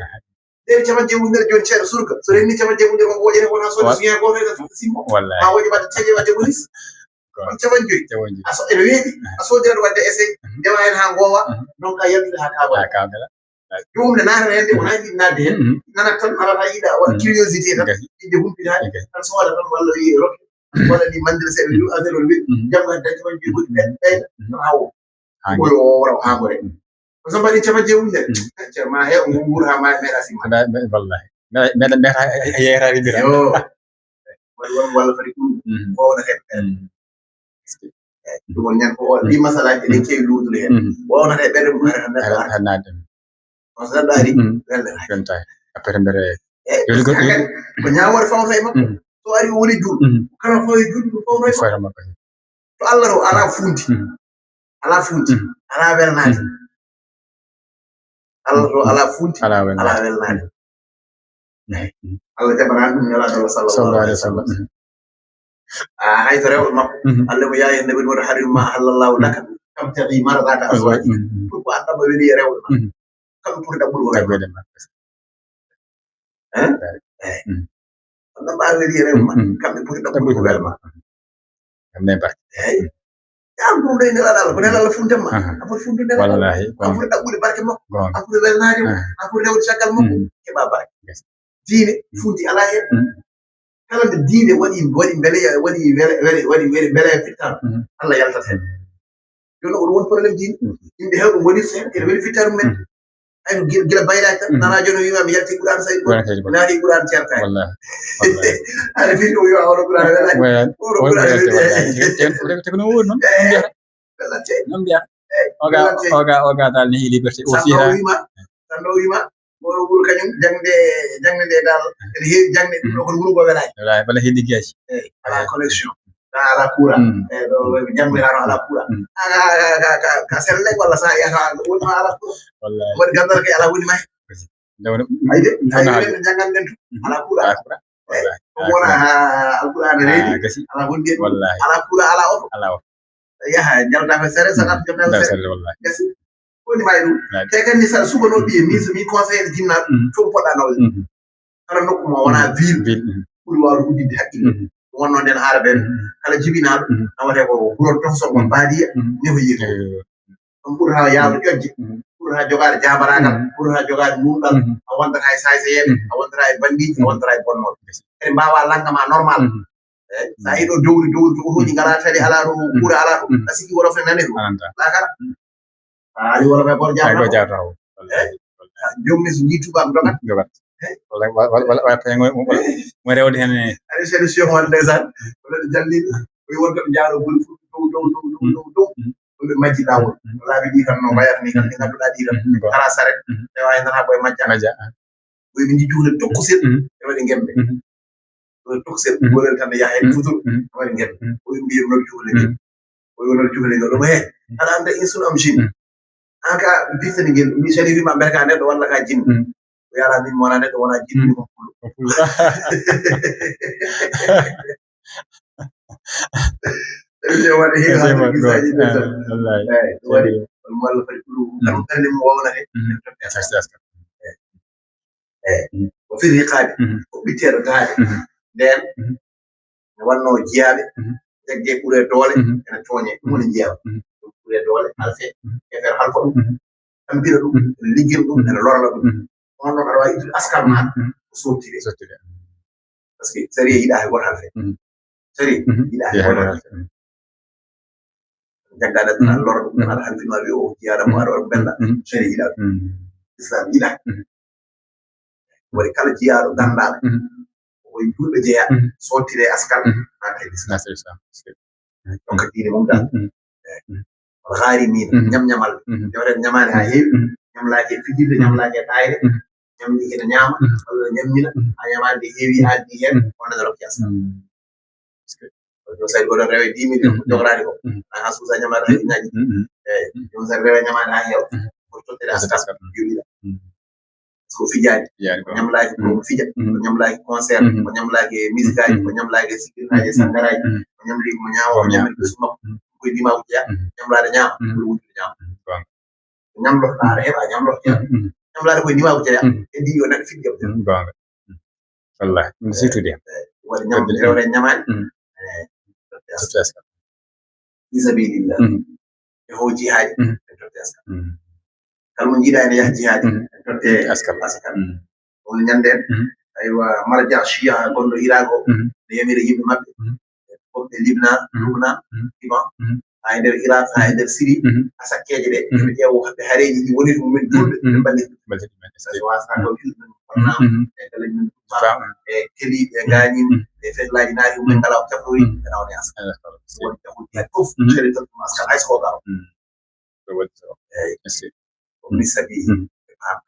ɗeri capan jeegom ñande joni ceeɗa surga so renni capan jeegom ñande ko woƴete wona soda suñe goto ene simmo ma woƴi wadde teje wadde bonus on capan joyyi ene weeɗi a soodirat wadde essai ndewa hen ha gowa donc a yaltude ha kaɓala ɗum nde natata hen de wona yiɗi nadde hen nanat tan arata yiiɗa waɗa curiosité tan yiɗde humpitade tan sooda tan walla wi rokke walla ɗi mandira seeɗa wi affaire ol weɗi jamma dañ capan joyyi goɗɗi ɓeyda tan ha wo oyo wora o hagore ko so mbaɗi capan jeegom ñande ma heew nguur ha ma meeɗa simma wallahi meɗa meeɗa yeerade ndira yo walla fadi ɗum wownate ɗum won ñande fof ɗi masalaji eɗen keewi lurdude hen wownate ɓerde mum ara hannade on so neɗɗo ari welnata jonta après mbere ko ñawore fawta e makko so ari o woni juul kala fawi juul ɗum fawta e fayra makko to Allah ro ala funti ala welnade Allah ro ala funti ala welnade Allah jaɓana ɗum nelaɗo sallallahu alaihi wasallam hay to rewɓe makko Allah mo yayi nabi mo harim ma halallahu laka kam tagi maradaka azwaji pourquoi adama weli e rewɓe ma kam pour ɗaɓɓuɗo rewɓe Allah ma weli e rewɓe ma kamɓe pour ɗaɓɓuɗo rewɓe ma kamne barke eyyi yam ɗum ɗo nelaɗo Allah ko nelaɗo funten ma a foti funtude wallahi a foti ɗaɓɓude barke makko a foti welnade mo a foti rewde caggal makko keɓa barke diine funti ala hen kala nde diine waɗi beele waɗi beele fittano Allah yaltat hen joni oɗo woni probléme diine yimɓe hewɓe gonirta hen ene waɗi fittare mumen ay gila bayraji tan nana joni o wima mi yalti ɓuurano saydi go naati ɓuurano ceertani aɗa fini o wiwa oɗo ɓuurano welani oɗo ɓuurano welani teko no woni noon noon mbiyata oga dal ne liberté o fiha tan ɗo wima oɗo wuuro kañum jangde nde dal ene heewi jangde ɗum ɗo kono wuuro ngo welani wala heddi gueji eyyi ala connexion ala courant eyyi ɗo jangmirano ala courant ka selle walla sa yiyata wonima ala courant waɗi gandal kay ala woni ma ayde ayde jangan den ala courant ɗum wona alqur'an reeɗi ala wonde ala courant ala oto yaha jalta ko sere saɗat jomta ko sere gasi woni may ɗum te kandi sa subano ɓiye mi conseillé jinnaɗo fof poɗɗa nawde kala nokku ma wona ville ɓuuri wawde uddidde haqqille wonno nden haara ɓen kala jibinaɗo nawate ko ɓuron tohson kon baadiya neho yiito ɗum ɓuuri ha yawde ƴoƴje ɓurata jogaade jabaragal ɓurata jogaade mumɗal a wontata e saysayeɓe a wontata e bandiji a wontata e bonnoɓe kadi mbawa langama normal eyi sa yiɗo dowri otoji ngala tali ala to kuure ala to a sigi wolof ne nani to lakara a ari wolof e bor jarataw eyi jomni so jii tubak dogat wala mo rewde hen ari solution on ndeysaan wala jalliɓe koye wonɓe ɓe jaaro guri fu dow ɗum ɓe majji lawol laaɓi ɗi tan no mbayata ni tan ɗi ngannduɗaa ɗi tan ala saret ewa e nana koye majja koye ɓe jijjuhde tokkosel e waɗi ngemɓe tokkosel golel tan ne yaha hen futur e waɗi ngemɓe koye mbiye noon cuhle ngel koye wonor cuhle ngel ɗum he aɗa annda insun am jine an ka birtani ngel mi sari wima mbere ka neɗɗo walla ka jinni o yala min wona neɗɗo wona jinni ko pullo waɗa heewa gisaji waɗi walla fadi ɗum ɗum ɓernde mum wawnate eyi ko firi hiqaade ko ɓitteɗo daade nden ne wanno jeyaɓe jagge ɓuure doole ene tooñe ɗum woni jeyaɓe ɓuure doole alfe efere halfa ɗum tambina ɗum ene liggel ɗum ene lorla ɗum on noon aɗa wawi ittude askal maɗa ko sottire par ce que sari yiɗa hay goto halfe sari yiɗa hay goto halfe jaggaɗe tan lora ɗum aɗa halfino wi o jiyaɗa mo aɗa waɗa bella sari yiɗa ɗum islam yiɗa waɗi kala jiyaɗo gandaɗo oye julɓe jeeya sottire askal nata e l'islam donc diine mum dal wala haari min ñamñamalɓe jawten ñamani ha heewi ñamlaki e fijirde ñamlaki e ɗayre ñamni ene ñaama walla ñammina ha ñamande heewi addi hen wonane rokki askal jom sadi oɗon rewe 10 millions ko jogorani ko ha suusa ñamade hay ujunaji eyi jom sadi rewe ñamade ha heewa ko tottede askal joɗiɗa ko fijani ko ñamlaki ko fija ko ñamlaki concert ko ñamlaki musique aji ko ñamlaki sikirnaji sangaraji ko ñamli mo ñaawa ko ñamli ɓesu makko koye dimaku jeeya ñamlade ñaama ɓuri wujjude ñaama ñamlotoɗa aɗa heeɓa ñamloto jeeya ñamlade koye dimaku jeeya heddi yo neɗɗo fiɗ jaɓde gonga wallahi ɗum sirtude waɗi ñamde rewre ñamani fi sabilillah e ho jihaadi e totte askal kala mo jiiɗa ene yaha jihaadi e totte askal woni ñanden aywa marja chia gonɗo iraq o ne yamira yimɓe maɓɓe wonɓe lubnan liban ha e nder iraq ha e nder syrie ha sakkeje ɗe ɓe ƴeewo ɓe haareji ɗi woni ɗum min julɓe ɓe mballita wasata taw julɓe wonnama e gale min e keliɓe e gañima e fetlaji naati mumen kala ko cafrori ɓe nawne askal woni jahuji hay fof sere tottum askal hay soko gawa eyi ko misabi ɓe paam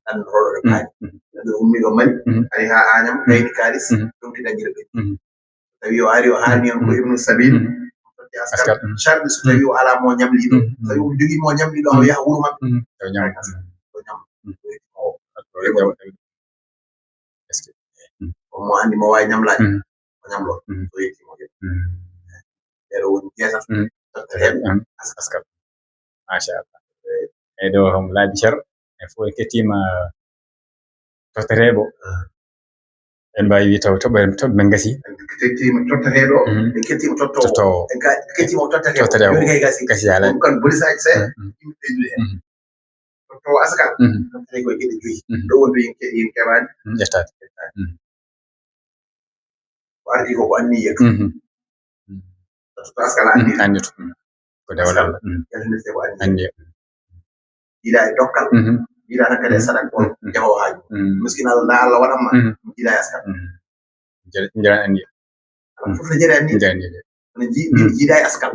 tan roɗo ɓe paani neɗɗo ummiɗo mali ari ha añam gayni kalis ɗumti dañira ɓe tawi o ari o haalni on ko ibnu sabil totti askal charɗi so tawi o ala mo ñamliɗo tawi omo jogui mo ñamliɗo o yaha wuuro maɓɓe o ñam mo andi mo wawi ñamlade o ñamlo so yettimo ɓeɗo woni jeetata tottereɓe askal machallah eyi ɗo homo laaɓi ceer e fof en kettima tottereɓo en mbawi wi taw toɓɓe men gasi kettima tottereɗo en kettima tottowo en kettima o tottereɗo joni kay gasi haala ɗum kan bolisaji seeɗa yimɓe ɓeydude hen tottowo askal tottere koye gueɗe joyyi ɗo wonde yin keɓani ƴettade ko ardi ko ko anniya to totto askal anni to ko dewal Allah yalnirte ko anniya jiiɗa e dokkal jiiɗa tan kadi e saɗak on jahowo haaju miskina Allah Allah waɗanma jiiɗa e askal jaran anniya ala fof ne jaɗi anniya ene jiiɗa e askal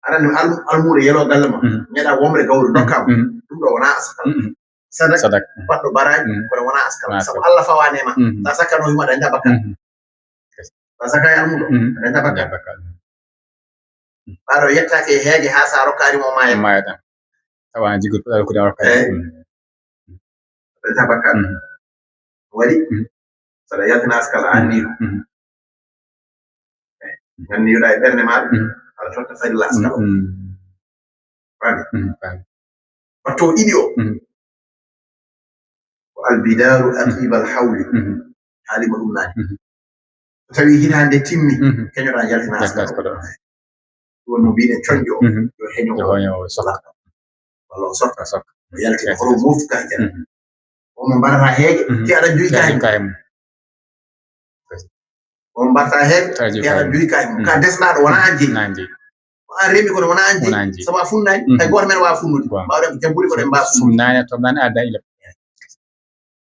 aɗa andi almuɗo yelo galle ma ñeɗa womre gawri dokkama ɗum ɗo wona askal sadak baɗɗo baraji kono wona askal sabu Allah fawanema sa sakkano himo aɗa jabakal sa sakka e almuɗo aɗa jabakal ɓaɗo yettake e heegue ha sa rokkanimo maya ɗam tawa jiggoto ɗaɗa kuɗa rokkade aɗa jabakal waɗi saɗa yaltina askal anni anniyoɗa e ɓerde maɗa aɗa totta farilla askal o fami watto ɗiɗi o ko albidaru aqibal hawli haalima ɗum naani so tawi hitande timmi keñoɗa jaltina askal ɗum won no mbiɗen coñƴo o yo heño sola walla o sokka o yaltina hono moftu ka jara omo mbarata heege te aɗa jogi kaye mum omo mbarata heege te aɗa jogi kaye mum ka desnaɗo wona an jeyi an remi kono wona an jeyi sabu a funnani hay goto men wawa funnude mbawɗen ko jabbude koɗen mbawa funnani toɓnani adda ila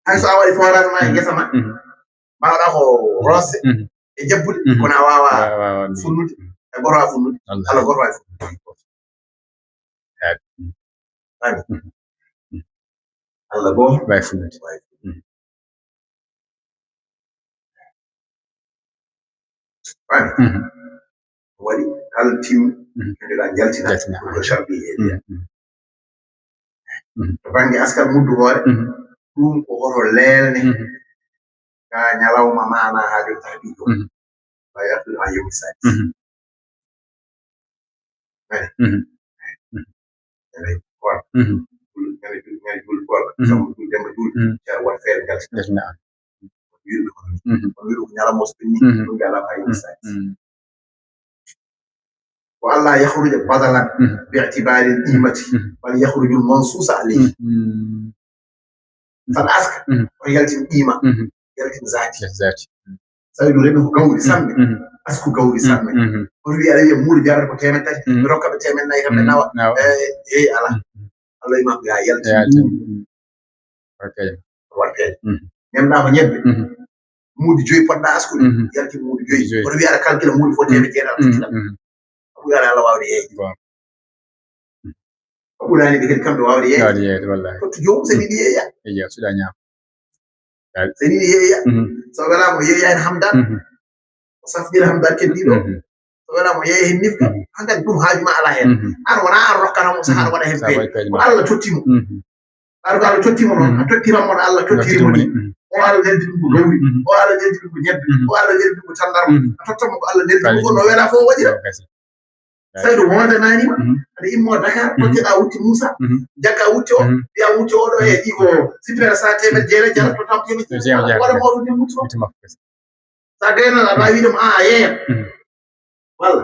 hay so a waɗi forage ma e guesa ma mbawɗa ko rosde e jabbude kono a wawa funnude hay goto wawa funnude Allah goto wawi funnude Allah goto wawi funnude waɗi kala timmi joɗa jaltina ko sharbi e ɗiya to banggue askal muddu hoore ɗum ko oto lelne ka ñalawma mana haade tahbijo wa yaqul an yomi sadis ñani jul gorko sabu jul demba jul ceerno wat feere jaltina wiɗo ko wiɗo ko ñalawma so ɓenni ɗum ɓe ala ha yomi sadis والله يخرج بدلا باعتبار القيمة بل يخرج المنصوص عليه فالأسك يلزم قيمة يلزم ذاتي سيد ربه قولي سمي أسكو قولي سمي ولي علي مور جارة بتيمن تاني ركب بتيمن نايك من نوا إيه الله يما يا يلزم وركي نمنا من يبي مود جوي بنا أسكو يلزم مود جوي ولي على كل مود فوتيمن جارة ɓurani Allah wawde yeeyde o ɓurani ɓe kadi kamɓe wawde yeeyde wallahi to jomum so yiɗi yeeya suɗa ñaam so yiɗi yeeya so welama o yeeya hen hamdan o safdira hamdan keddiɗo so welama o yeeya hen nifka hankkadi ɗum haajuma ala hen an wona an rokkanamo so haɗa waɗa hen peeje ko Allah tottimo aɗa ko Allah tottimo noon a tottiranmo no Allah tottirimo ni o Allah neldi ɗum ko gawri o Allah neldi ɗum ko ñebbe o Allah neldi ɗum ko tandarma a tottamo ko Allah neldi ɗum ko no wela fof waɗira saydo wonde nanima aɗa immo Dakar potteɗa wutti Moussa jakka wutti o mbiya wutti oɗo e ɗi ko super 100 temed jeere jara to tam temed waɗa mawɗo nde wutti o sa gayno aɗa wawi wiidemo a yeeyam walla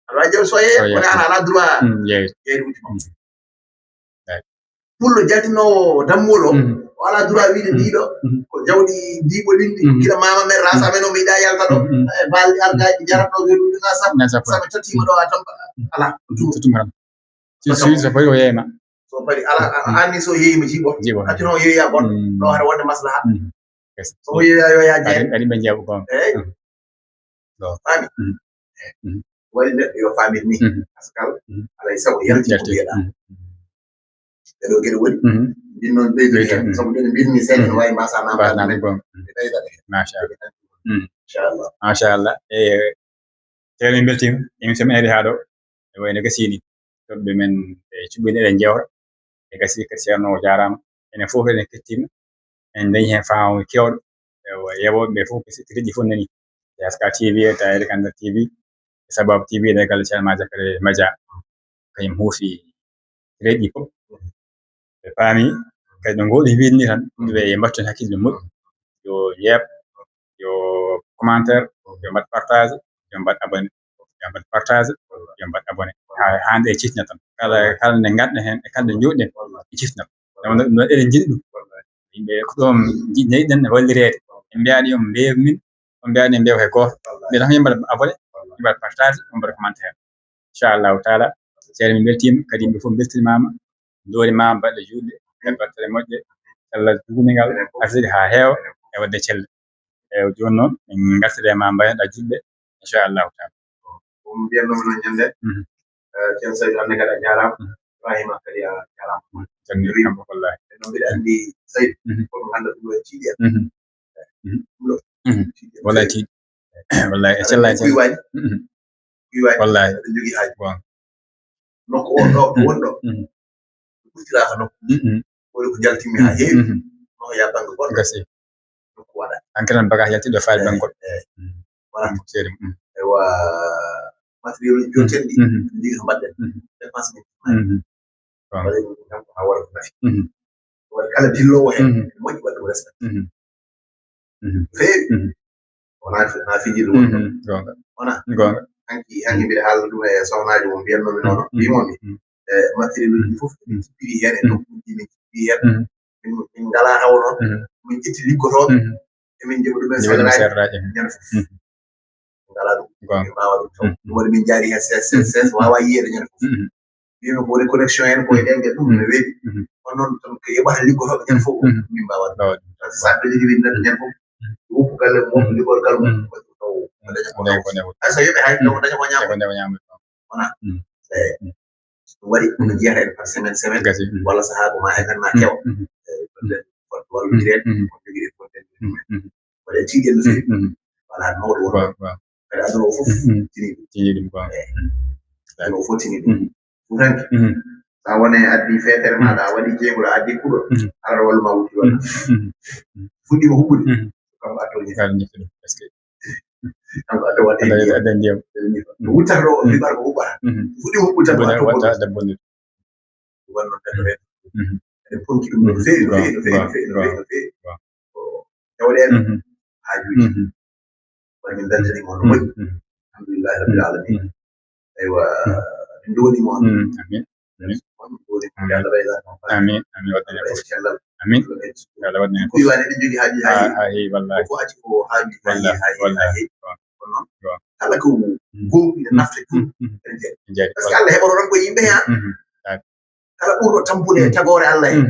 aɗa wawi jaw so yeeya wona an ala droit yeeyde wutti makko pullo jaltinowo dammol o o ala droit wiide ndiɗo ko jawɗi diɓolindi kila mama men rasa men o mi yiɗa yalta ɗo e balɗi argaji jaratɗo weluɗiga saɓe tottima ɗo a tam ala tutumaram so bari o yeeyma so bari ala anni so yeeyima jiiɓo hattino o yeeya goɗɗo ɗo haɗa wonde maslaha so yeeya yo ya jeeya aɗi ɓe jeeɓa gon eyi faami waɗi neɗɗo yo famir ni pascal alay sago yarti ko mbiyeɗa ɗeɗo gueɗe woni ɗin noon ɓeydude hen sabu ɗen mbirni seeɗa ne wawi mbasa namdade gon ɓeydaɗe hen inchallah machallah teeɗo min beltima émission men heeɗi ha ɗo e wayno gasini toɓɓe men e cuɓɓiɗe eɗen jewta e gasi kadi ceerno o jarama enen fof eɗen kettima en dañi hen famamuya kewɗo yewoɓe ɓe fof reƴƴi fof nani TSK TV e Tayri Kandar TV e Sababu TV e galle ceerno ma Zakary Madia kañum huufi reƴƴi fof ɓe paami kadi no goɗi wiidni tan yimɓeɓe yo mbatton hakkille moƴƴi yo yeeb yo commentaire yo mbat partage yo mbat abonné yo mbat partage yo mbat abonné ha hande e ciftina tan kala nde ganduɗen hen e kala nde joɗɗen e ciftina ɗum ɗon eɗen jiiɗi ɗum yimɓe ko ɗum jeeyiɗen wallirede en mbiyani yoɓe mbeew min on mbiyani mbeew hay goto mbiɗa tan yo mbaɗ abonné yo mbaɗ partage yo mbaɗ commentaire inchallahu taala ceerno min beltima kadi yimɓe fof beltinimama dorimama mbaɗɗe juɗɗe kadi battere moƴƴe Allah juutnigal arsugue ha heewa e wadde cellal eyyi joni noon min gartide ma mbaynoɗa juɗɗe inchallahu taala ɗum mbiyatnomi noon ñande ceerno Saydou hande kadi a jarama Ibrahima kadi a jarama kamɓe wallahi no mbiɗa andi Saydou kono ganda ɗum ɗo e tiiɗi wallahi tiiɗi wallahi e cellani kuywani wallahi aɗa jogui haaji bon nokku on ɗo wonɗo ɓurtiraka nokku woni ko jaltimmi ha heewi no ya banggue goɗɗo gasi nokku waɗa hankkadi bagage yaltiɗo faali banggue goɗɗo voilà seeri ewa matériel uji jotenɗi jogui ko mbaɗɗen dépense min waɗa kam ko ha wara ko nafi waɗa kala dillowo hen moƴƴi wadde mo respect feewi wona fijirde wonɗo gonga wona gonga hanki mbiɗa haala ɗum e sohnaji mo mbiyatnomi noon mbimomi matériel uji fof min jippiri hen e nokkuji min jippiri hen min ngala taw noon min ƴetti liggotoɓe emin jeeɓa ɗumen salaraji ñande fof ngala ɗum min mbawa ɗum taw ɗum waɗi min jaari hen ss wawa yiyede ñande fof mbimi ko woni connexion en koye ɗen guel ɗum ne weeɓi on noon tan ko yeɓata liggotoɓe ñande fof min mbawa ɗum sa ɓeɗiɗi min neɗɗo ñande fof woppu galle mum liggol gal mum taw hay so yoɓe hay taw daña ko ñama wona ɗum waɗi ɗum jeyata en par semaine walla sahaabu ma événement kewa wallodirede on jogui ɗen fonten waɗe tiiɗel no fewi wala mawɗo won kadi aduna o fof tini ɗum aduna o fof tini ɗum futanke sa wone addi feetere maɗa a waɗi jeegol a addi kuɗo ara walla ma wutti walla fuɗɗima huɓɓude kanko attoñi kanko atto waɗe ndiyam wuttata ɗo wiɓata ko huɓɓata fuɗɗima huɓɓude tan watto wonno neɗɗo ɓen eɗen ponki ɗum no fewi no fewi no fewi jawɗen haajuji woni min beltanima no moƴƴi alhamdulillahi rabbil alamin aywa min donimo on amin Allah ɓeydan amin cellal amin Allah waɗane ko yiwani eɗen jogui haaji ha heewi wallahi ko aci ko haaji ha heewi kono noon kala ko gomɗi ne nafta ɗum eɗen jeeɗi par ce que Allah heɓano tan ko yimɓe ha kala ɓurɗo tampude tagore Allah en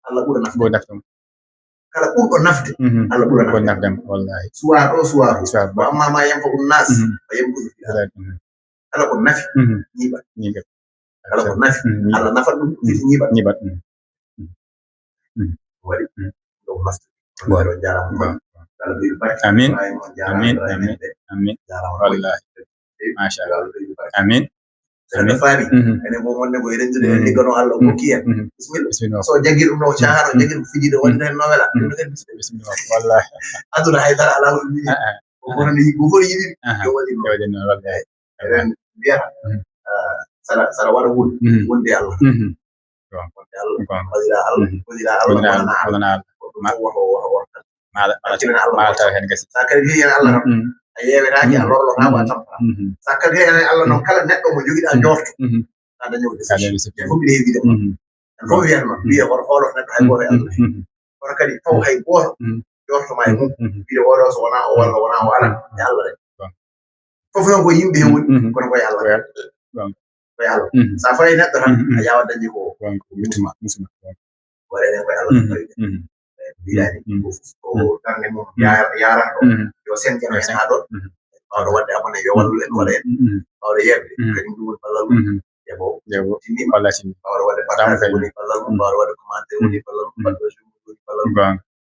Allah ɓuura nafde kala ɓurɗo nafde Allah ɓuura nafde wallahi suwa ɗo suwa wa amma ma yanfa unnas fa yamkudu fi kala ko nafi ñiɓat kala ko nafi Allah nafat ɗum fiti ñiɓat waɗi ɗum nafde waɗo jarama kala ɓeydu barke amin amin amin amin wallahi machallah amin amin faami enen fof wonde ko rendude en liggano Allah o hokki en bisimilla so jaggi ɗum no cahano jaggi ɗum fijiɗo wonde hen nowela ɗum kadi bisimilla wallahi aduna haydara ala ko ɗum yiɗi ko fof yiɗi yo waɗi noon wallahi eɗen mbiyata saɗa waɗa hunde wonde Allah wonde Allah waɗira Allah waɗira Allah wonana Allah woto maala taw hen gasi sa kadi wi hen Allah tan a yewetaki a lorlotama a tampata sa kadi hen Allah noon kala neɗɗo mo joguiɗa jorto a dañowo décision fof mbiɗa heewi wiide en fof wiyata noon wiide woto hooloto neɗɗo hay goto e Allah kono kadi faw hay goto jortoma e mum wiide oɗo so wona o walla wona o ala e Allah rek fof noon ko yimɓe he woni kono koye Allah koye Allah sa fayi neɗɗo tan a yawa dañde ko wittima waɗa enen koye Allah wiyaani ko darnde mum yarata ɗo yo senkeno hen ha ɗon ɓawɗo wadde abone yo wallu en waɗa en ɓawɗo yebde kadi ɗum woni ballal mum ƴeɓo tinnima ɓawɗo wadde partage woni ballal mum ɓawɗo wadde commentaire woni ballal mum mbaɗɗo zoom woni ballal mum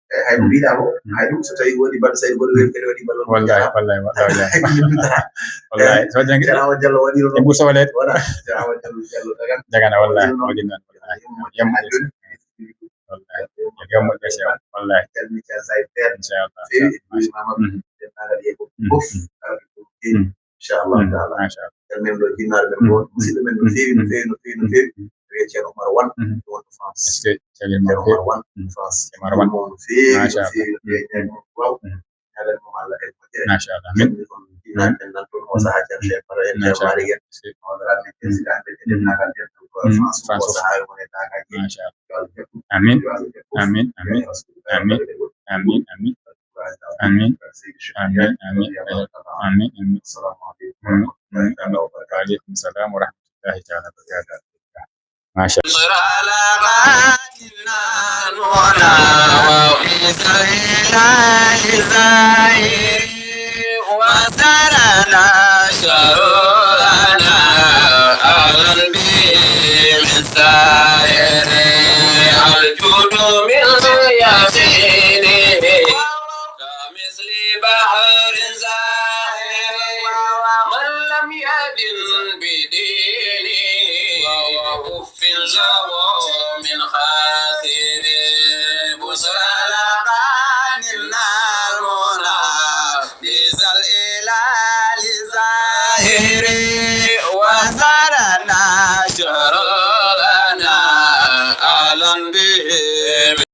eyi hay ko mbiɗa ko hay ɗum so tawi woni mbaɗɗo saydi goɗɗo wewi kadi waɗi ballal mum wallahi so jangi jarama Diallo waɗino ɗon e ɓuursa walede wona jarama Diallo dagana wallahi waɗi noon wallahi yammo gese wallahi calmi cal say ter inchallah fewi mama den nagal yego fof inchallah taala calmen ɗo jinnaɗo men ɗon musidɗo men no fewi no fewi no fewi no fewi wiye ceerno Oumar Wane wonto France est ce que ceerno Oumar Wane France Oumar Wane no fewi no fewi no fewi ñaagi mum waw ñagal mum Allah kadi moƴƴere machallah min jinnaɓe men nan toon o saaha ceerno Cheikh Bara en ceerno Malick en honoraɓe men président ɓe eɗen nagal den France o saaha woni dagaji amin amin amin amin amin amin amin amin amin amin amin waaleykum salam wa rahmatullahi taala wa barakatuh masha كمثل بحر زاهر من لم يدن بدينه وكف له من خاسر بشرى لقان المنى بذا الإله زاهر وزرنا شر